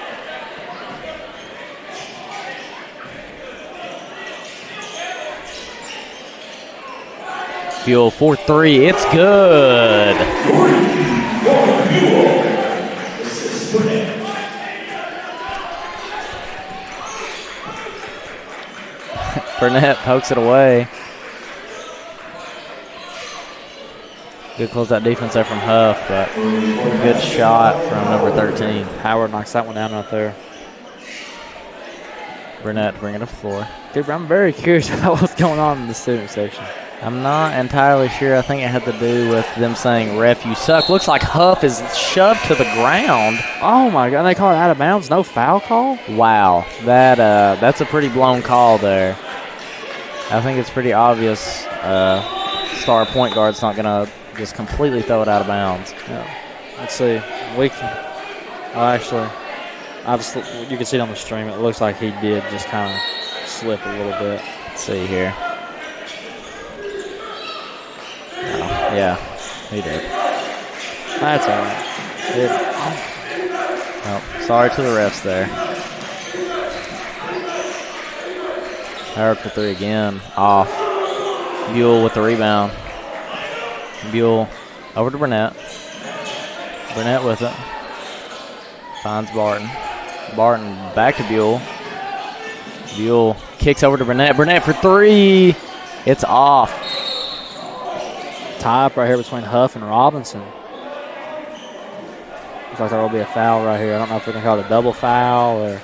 Buell 4-3. It's good. Burnett pokes it away. Good close that defense there from Huff, but good shot from number 13. Howard knocks that one down right there. Burnett bringing it to the floor. Dude, I'm very curious about what's going on in the student section. I'm not entirely sure. I think it had to do with them saying, "Ref, you suck." Looks like Huff is shoved to the ground. Oh, my God. They call it out of bounds? No foul call? Wow. That's a pretty blown call there. I think it's pretty obvious star point guard's not going to just completely throw it out of bounds. Yeah. Let's see. We can. Actually, you can see it on the stream. It looks like he did just kind of slip a little bit. Let's see here. Oh, yeah, he did. That's all right. Oh, sorry to the refs there. Howard for 3 again. Off. Buell with the rebound. Buell over to Burnett. Burnett with it. Finds Barton. Barton back to Buell. Buell kicks over to Burnett. Burnett for 3. It's off. Tie up right here between Huff and Robinson. Looks like there will be a foul right here. I don't know if we're going to call it a double foul or.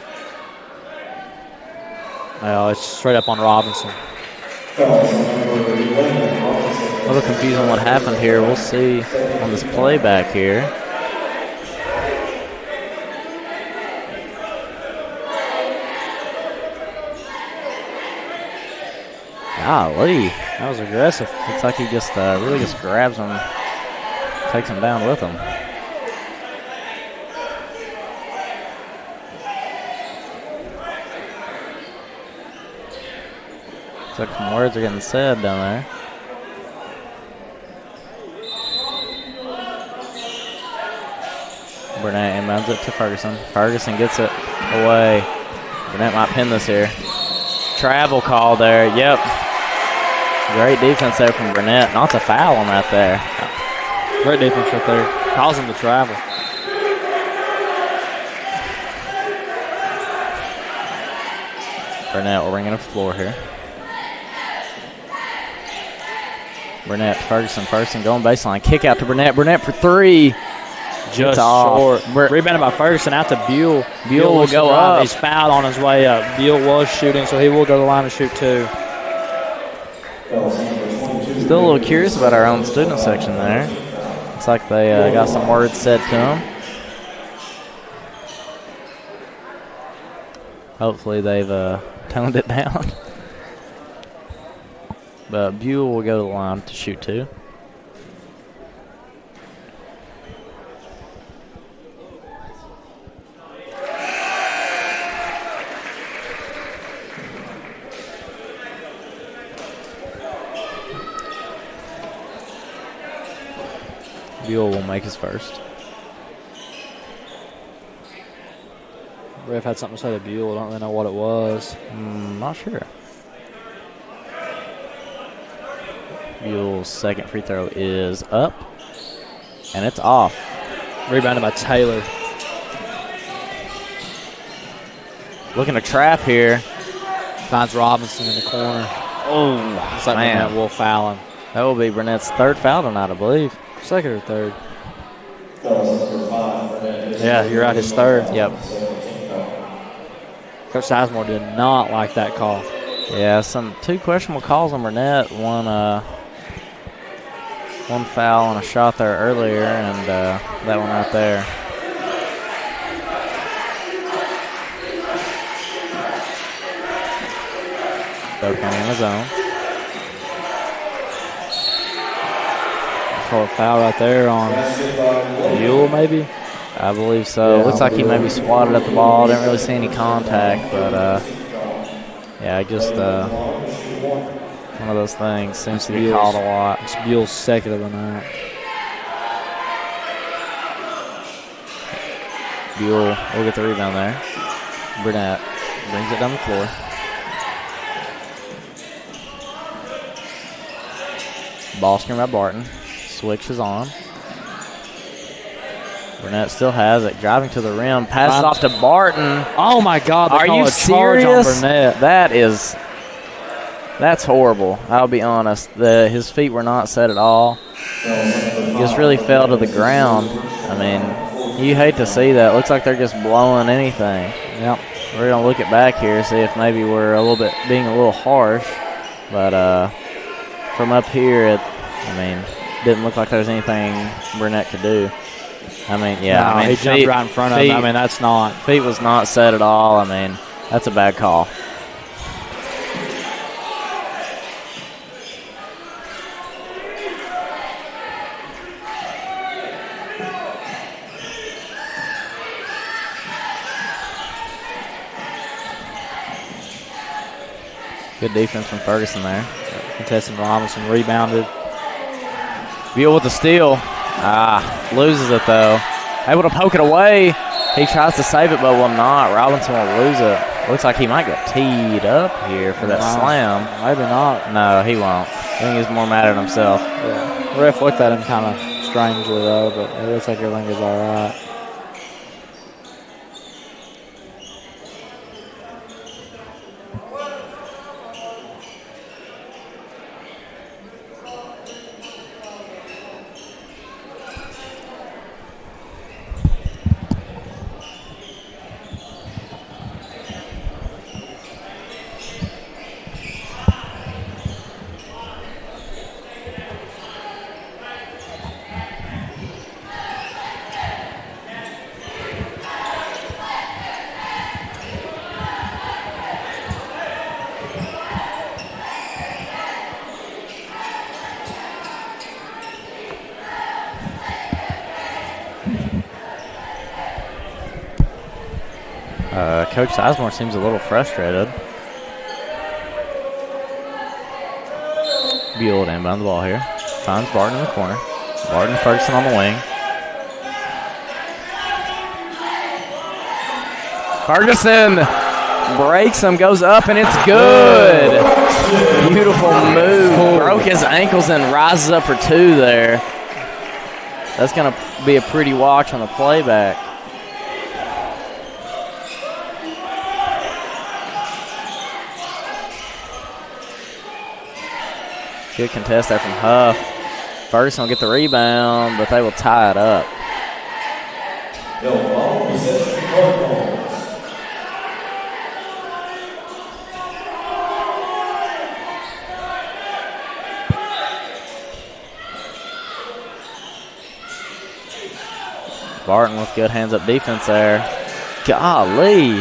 No, it's straight up on Robinson. A little confused on what happened here. We'll see on this playback here. Golly. That was aggressive. Looks like he just really just grabs him, takes him down with him. Looks like some words are getting said down there. Burnett inbounds it to Ferguson. Ferguson gets it away. Burnett might pin this here. Travel call there. Yep. Great defense there from Burnett. Not a foul on that there. Great defense right there. Calls him to travel. Burnett will bring it up the floor here. Burnett, Ferguson going baseline. Kick out to Burnett. Burnett for 3. just off. short. Rebounded by Ferguson out to Buell. Buell will go up. He's fouled on his way up. Buell was shooting, so he will go to the line to shoot 2. Still a little curious about our own student section there. Looks like they got some words said to them. Hopefully they've toned it down. But Buell will go to the line to shoot 2. Buell will make his first. Ref had something to say to Buell. I don't really know what it was. Not sure. Buell's second free throw is up, and it's off. Rebounded by Taylor. Looking to trap here. Finds Robinson in the corner. Oh, it's like man. Burnett will foul him. That will be Burnett's 3rd foul tonight, I believe. 2nd or 3rd? Yeah, you're right, his 3rd. Yep. Coach Sizemore did not like that call. Yeah, 2 questionable calls on Burnett. One foul and a shot there earlier, and that one right there. Bell County in the zone. Call a foul right there on Buell, maybe? I believe so. Yeah, looks like he maybe swatted at the ball. Didn't really see any contact, but yeah, just one of those things. Seems to be called a lot. It's Buell's 2nd of the night. Buell will get the rebound there. Burnett brings it down the floor. Ball screen by Barton. Switch is on. Burnett still has it. Driving to the rim. Passes off to Barton. Oh, my God. Are you serious? That's horrible. I'll be honest. His feet were not set at all. He just really fell to the ground. I mean, you hate to see that. Looks like they're just blowing anything. Yep. We're going to look it back here, see if maybe we're being a little harsh. But from up here, didn't look like there was anything Burnett could do. I mean, yeah. No, he jumped right in front of him. I mean, that's not. Feet was not set at all. I mean, that's a bad call. Good defense from Ferguson there. Contesting Robinson rebounded. Buell with the steal. Loses it though. Able to poke it away. He tries to save it, but will not. Robinson will lose it. Looks like he might get teed up here for that slam. Maybe not. No, he won't. I think he's more mad at himself. Yeah. The ref looked at him kind of strangely though, but it looks like everything is all right. Coach Sizemore seems a little frustrated. Buell to inbound the ball here. Finds Barton in the corner. Barton, Ferguson on the wing. Ferguson breaks him, goes up, and it's good. Beautiful move. Broke his ankles and rises up for 2 there. That's going to be a pretty watch on the playback. Good contest there from Huff. Ferguson will get the rebound, but they will tie it up. No ball, possession, Cardinals. Barton with good hands-up defense there. Golly.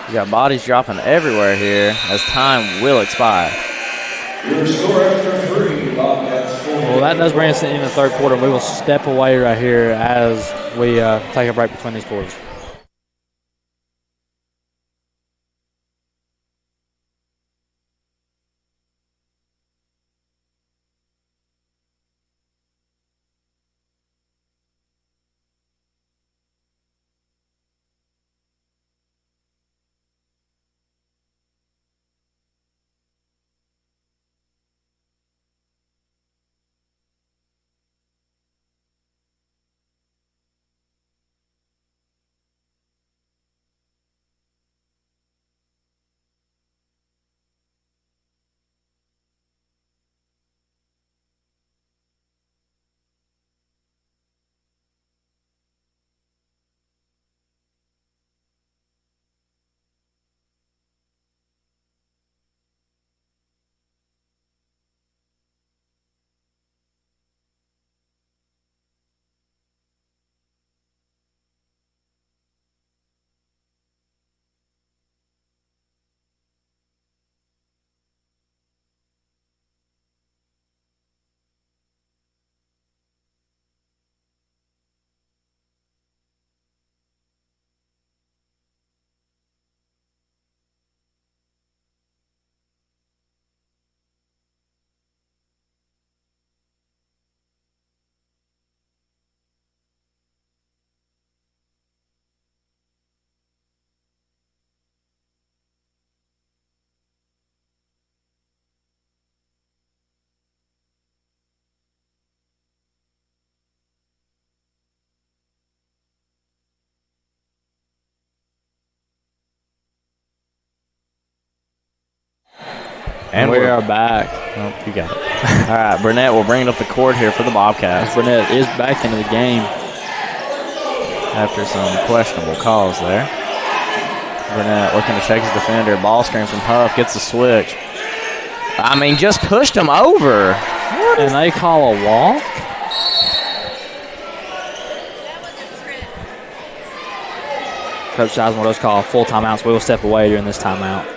You got bodies dropping everywhere here as time will expire. Your score after 3, Bobcats 4. Well, that does bring us in the third quarter. We will step away right here as we take a break between these quarters. And we are back. Oh, you got it. All right, Burnett will bring it up the court here for the Bobcats. Burnett is back into the game after some questionable calls there. Burnett looking to check his defender. Ball screen from Huff. Gets the switch. I mean, just pushed him over. And they call a walk? Coach Sizemore does call a full timeout, so we will step away during this timeout.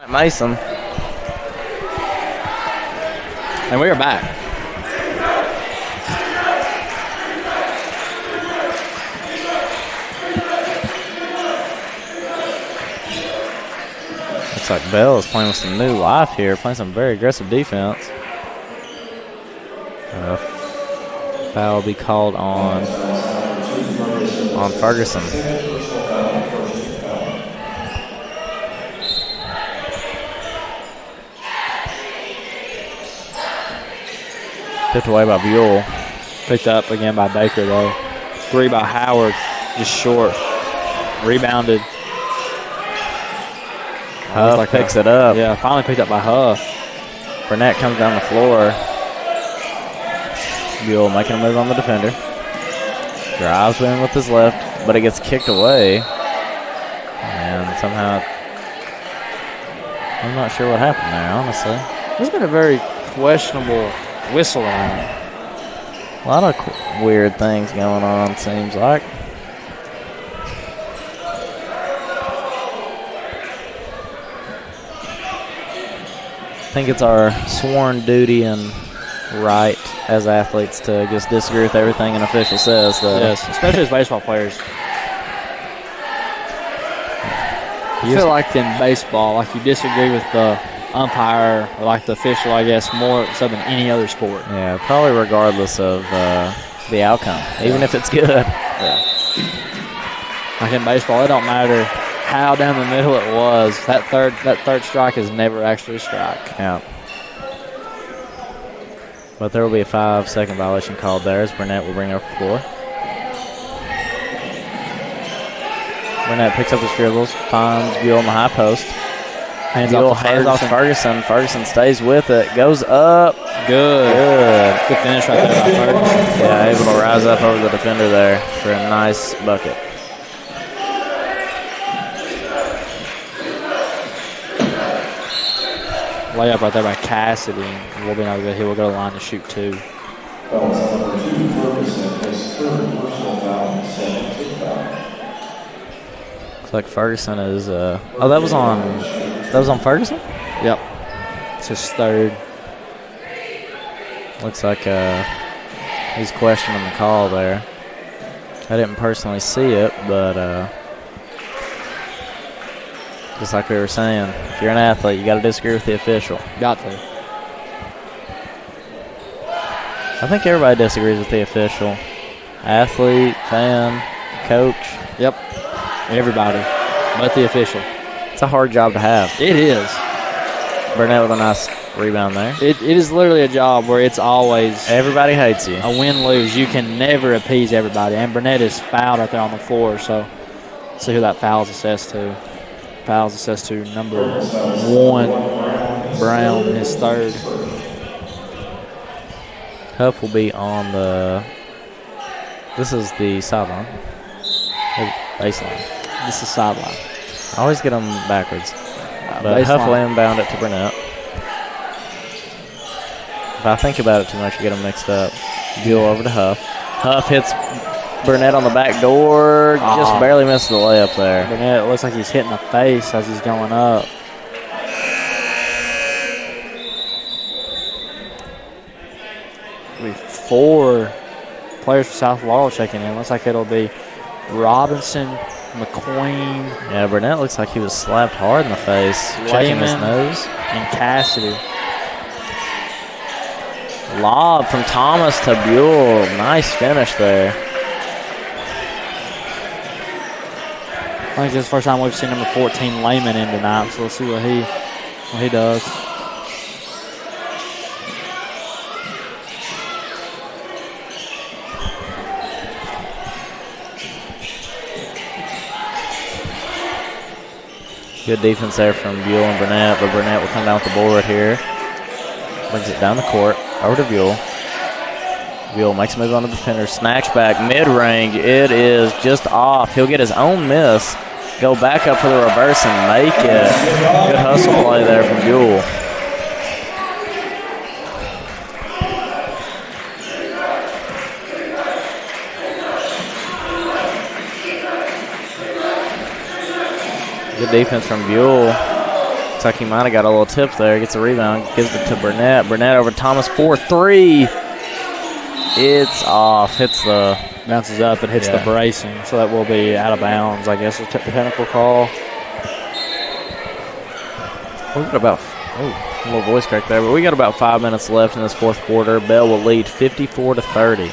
Mason. And we are back. Looks like Bell is playing with some new life here, playing some very aggressive defense. Foul will be called on Ferguson. Tipped away by Buell. Picked up again by Baker, though. 3 by Howard, just short. Rebounded Huff picks it up. Yeah, finally picked up by Huff. Burnett comes down the floor. Buell making a move on the defender. Drives in with his left, but it gets kicked away. And somehow, I'm not sure what happened there, honestly. There's been a very questionable whistle on it. A lot of weird things going on, seems like. I think it's our sworn duty and right as athletes to just disagree with everything an official says. Yes, especially as baseball players. I feel like in baseball, like you disagree with the umpire or like the official, I guess, more so than any other sport. Yeah, probably regardless of the outcome, even if it's good. Yeah. Like in baseball, it don't matter how down the middle it was. That third strike is never actually a strike. Yeah. But there will be a 5-second violation called there as Burnett will bring up the floor. Burnett picks up his dribbles, finds Buell in the high post. Buell hands off Ferguson. Ferguson stays with it, goes up. Good finish right there by Ferguson. Yeah, able to rise up over the defender there for a nice bucket. Layup right there by Cassidy. We'll be able to go. He will go to the line to shoot 2. Foul number 2, Ferguson, his third personal foul, second team foul. Looks like Ferguson is. Oh, that was on Ferguson. Yep, it's his third. Looks like he's questioning the call there. I didn't personally see it, but just like we were saying, if you're an athlete, you got to disagree with the official. Got to. I think everybody disagrees with the official. Athlete, fan, coach. Yep, everybody, but the official. It's a hard job to have. It is. Burnett with a nice rebound there. It is literally a job where it's always everybody hates you. A win-lose. You can never appease everybody. And Burnett is fouled out there on the floor, so let's see who that foul's assessed to. Foul's assessed to number 1, Brown, his third. Huff will be on the. This is the sideline. Baseline. This is sideline. I always get them backwards. But Huff will inbound it to Burnett. If I think about it too much, you get them mixed up. Buell over to Huff. Huff hits Burnett on the back door. Just barely missed the layup there. Burnett, it looks like he's hitting the face as he's going up. Be 4 players for South Laurel checking in. Looks like it'll be Robinson, McQueen. Yeah, Burnett looks like he was slapped hard in the face, checking his nose. And Cassidy. Lob from Thomas to Buell. Nice finish there. I think this is the first time we've seen number 14 Lehman in tonight, so let's see what he does. Good defense there from Buell and Burnett, but Burnett will come down with the board here. Brings it down the court, over to Buell. Buell makes a move on the defender, snatch back, mid-range. It is just off. He'll get his own miss, go back up for the reverse and make it. Good hustle play there from Buell. Good defense from Buell. Looks like he might have got a little tip there. Gets a rebound, gives it to Burnett. Burnett over Thomas, 4-3. It's off. Hits the bounces up and hits the bracing, so that will be out of bounds. I guess it's a technical call. We got about a little voice crack there, but we got about 5 minutes left in this fourth quarter. Bell will lead 54-30.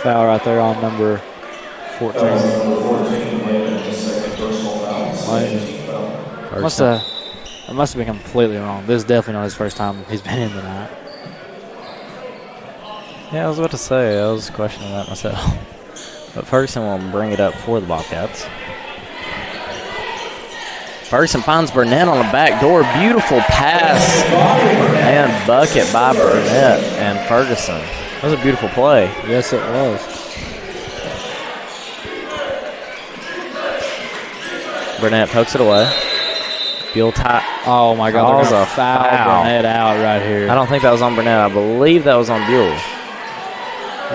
Foul right there on number 14. That was number 14, Layman, his second personal foul. Layman. 17th foul. I must have been completely wrong. This is definitely not his first time he's been in tonight. Yeah, I was about to say, I was questioning that myself. But Ferguson will bring it up for the Bobcats. Ferguson finds Burnett on the back door. Beautiful pass and bucket by Burnett and Ferguson. That was a beautiful play. Yes, it was. Burnett pokes it away. Buell Oh, my God. calls They're a gonna foul foul. Burnett out right here. I don't think that was on Burnett. I believe that was on Buell.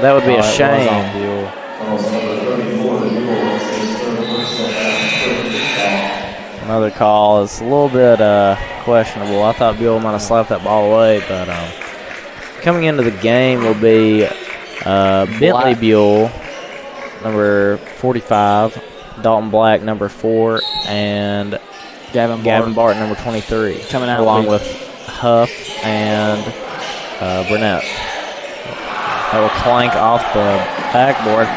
That would be a it was shame. on Buell. That was number 34, the Buell, was his third personal foul. Another call. It's a little bit questionable. I thought Buell might have slapped that ball away, but coming into the game will be Bentley Buell, number 45, Dalton Black, number 4, and Gavin Barton, number 23, coming out along with Huff and Burnett. That will clank off the backboard.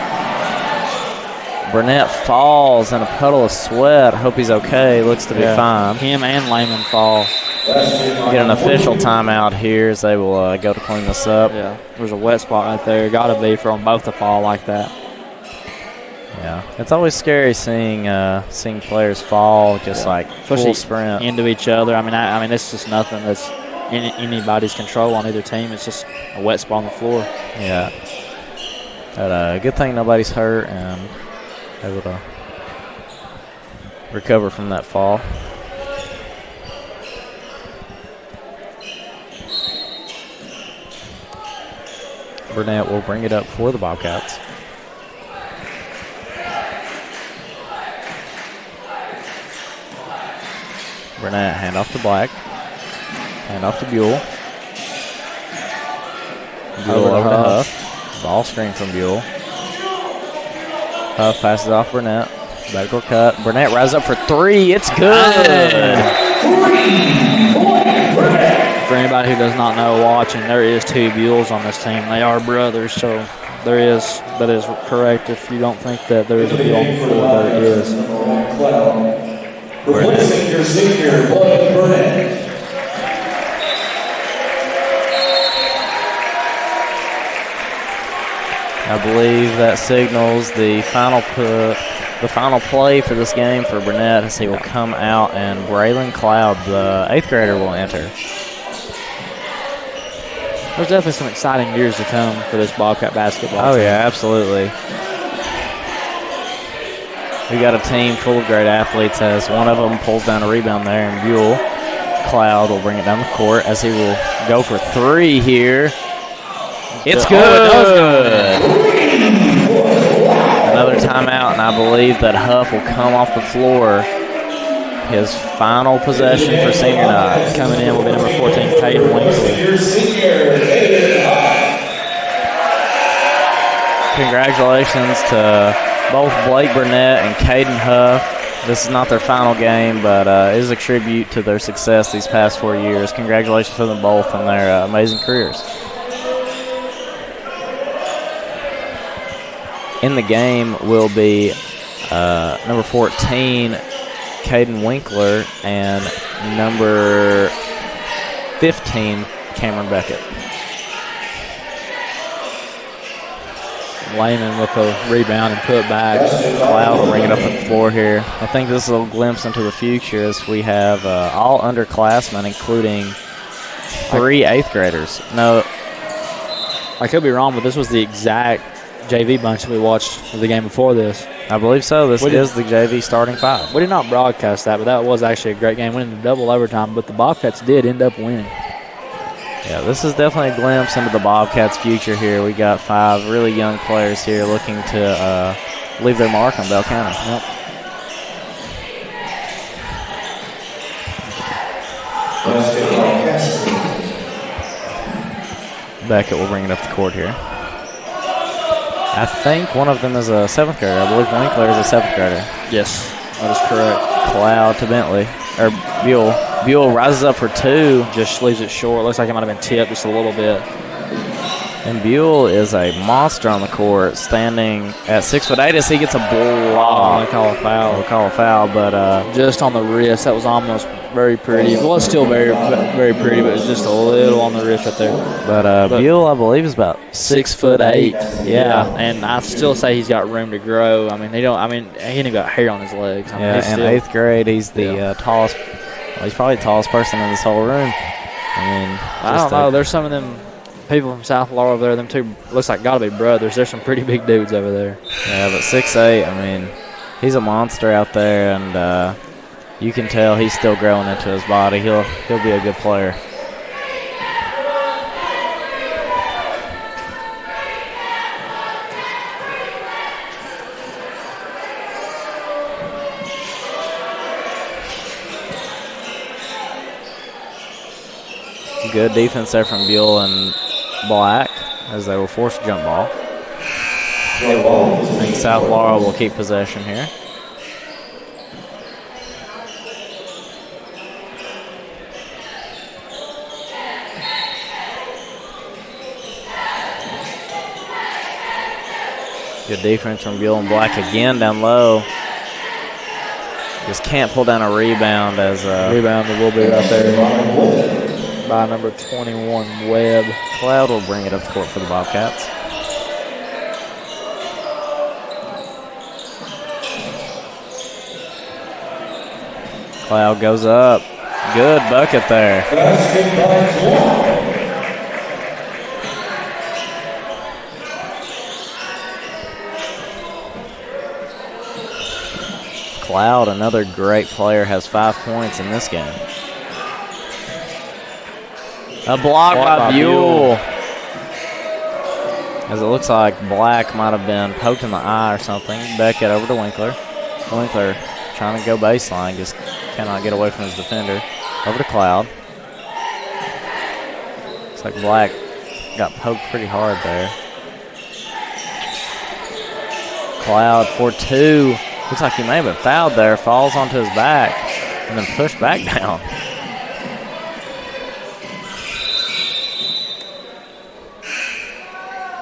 Burnett falls in a puddle of sweat. Hope he's okay. Looks to be fine. Him and Layman fall. Get an official timeout here as they will go to clean this up. Yeah, there's a wet spot right there. Got to be for them both to fall like that. Yeah, it's always scary seeing players fall just like Especially full sprint. into each other. I mean, it's just nothing that's in anybody's control on either team. It's just a wet spot on the floor. Yeah. But good thing nobody's hurt and able to recover from that fall. Burnett will bring it up for the Bobcats. Burnett, hand off to Black. Hand off to Buell. Buell over to Huff. Ball screen from Buell. Huff passes off Burnett. Backdoor cut. Burnett rises up for 3. It's good. For anybody who does not know watching, there is 2 Buells on this team. They are brothers, so that is correct. If you don't think that there is a Buell on the floor, there is. Replacing your senior, Bud Burnett. I believe that signals the final play for this game for Burnett as he will come out and Braylon Cloud, the 8th grader, will enter. There's definitely some exciting years to come for this Bobcat basketball Oh, team. yeah, absolutely. We got a team full of great athletes as one of them pulls down a rebound there, and Buell Cloud will bring it down the court as he will go for 3 here. It's good. Another timeout, and I believe that Huff will come off the floor. His final possession for senior night. Coming in will be number 14, Caden Winkler. Your senior, Caden Huff. Congratulations to both Blake Burnett and Caden Huff. This is not their final game, but it is a tribute to their success these past 4 years. Congratulations to them both on their amazing careers. In the game will be number 14, Caden Winkler, and number 15, Cameron Beckett. Layman with a rebound and put back. Cloud will bring it up on the floor here. I think this is a little glimpse into the future as we have all underclassmen, including 3 8th graders. No, I could be wrong, but this was the exact JV bunch that we watched the game before this. I believe so. This is the JV starting 5. We did not broadcast that, but that was actually a great game. Went into double overtime, but the Bobcats did end up winning. Yeah, this is definitely a glimpse into the Bobcats' future here. We got 5 really young players here looking to leave their mark on Bell County. Yep. Beckett will bring it up the court here. I think one of them is a 7th grader. I believe Winkler is a 7th grader. Yes, that is correct. Cloud to Bentley. Or Buell. Buell rises up for 2. Just leaves it short. Looks like it might have been tipped just a little bit. And Buell is a monster on the court, standing at 6'8" as he gets a block. They call a foul. We'll call a foul, but just on the wrist. That was almost very pretty. It was still very, very pretty, but it was just a little on the wrist right there. But Buell, I believe, is about 6'8". Yeah, and I still say he's got room to grow. I mean, he ain't got hair on his legs. I mean, in 8th grade, he's the tallest. Well, he's probably the tallest person in this whole room. I don't know. There's some of them people from South Laurel over there. Them two looks like gotta be brothers. There's some pretty big dudes over there. Yeah, but 6'8", I mean, he's a monster out there, and you can tell he's still growing into his body. He'll be a good player. Good defense there from Buell and Black as they will force a jump ball. I think South Laurel will keep possession here. Good defense from Buell and Black again down low. Just can't pull down a rebound as rebound will be right there by number 21, Webb. Cloud will bring it up the court for the Bobcats. Cloud goes up. Good bucket there. Cloud, another great player, has 5 points in this game. A block by Buell. As it looks like Black might have been poked in the eye or something. Beckett over to Winkler. Winkler trying to go baseline, just cannot get away from his defender. Over to Cloud. Looks like Black got poked pretty hard there. Cloud for 2. Looks like he may have been fouled there. Falls onto his back and then pushed back down.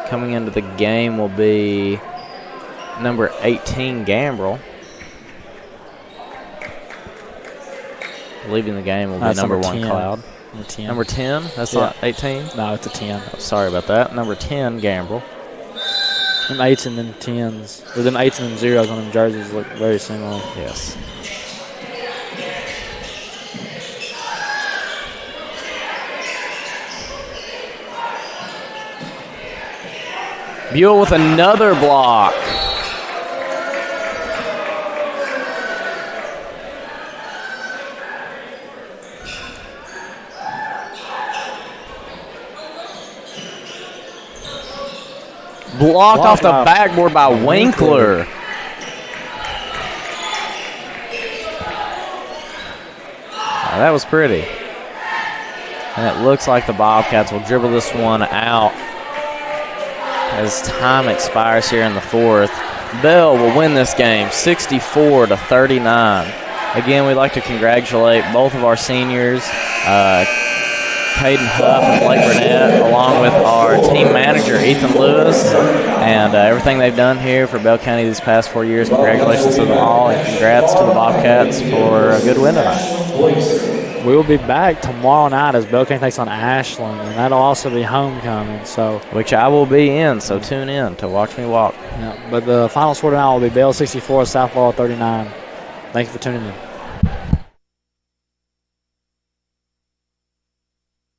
Coming into the game will be number 18, Gambrel. Leaving the game will be number 1, Cloud. Number 10? That's not 18? No, it's a 10. Oh, sorry about that. Number 10, Gambrel. Them 8s and them 10s, or them 8s and them 0s on them jerseys look very similar. Yes. Buell with another block. Blocked off the backboard by Winkler. Oh, that was pretty. And it looks like the Bobcats will dribble this one out as time expires here in the 4th. Bell will win this game 64-39. Again, we'd like to congratulate both of our seniors, Caden Huff and Blake Burnett, along with our team manager, Ethan Lewis, and everything they've done here for Bell County these past 4 years. Congratulations to them all, and congrats to the Bobcats for a good win tonight. We will be back tomorrow night as Bell County takes on Ashland, and that'll also be homecoming. Which I will be in, so tune in to watch me walk. Yeah, but the final score tonight will be Bell 64, South Laurel 39. Thank you for tuning in.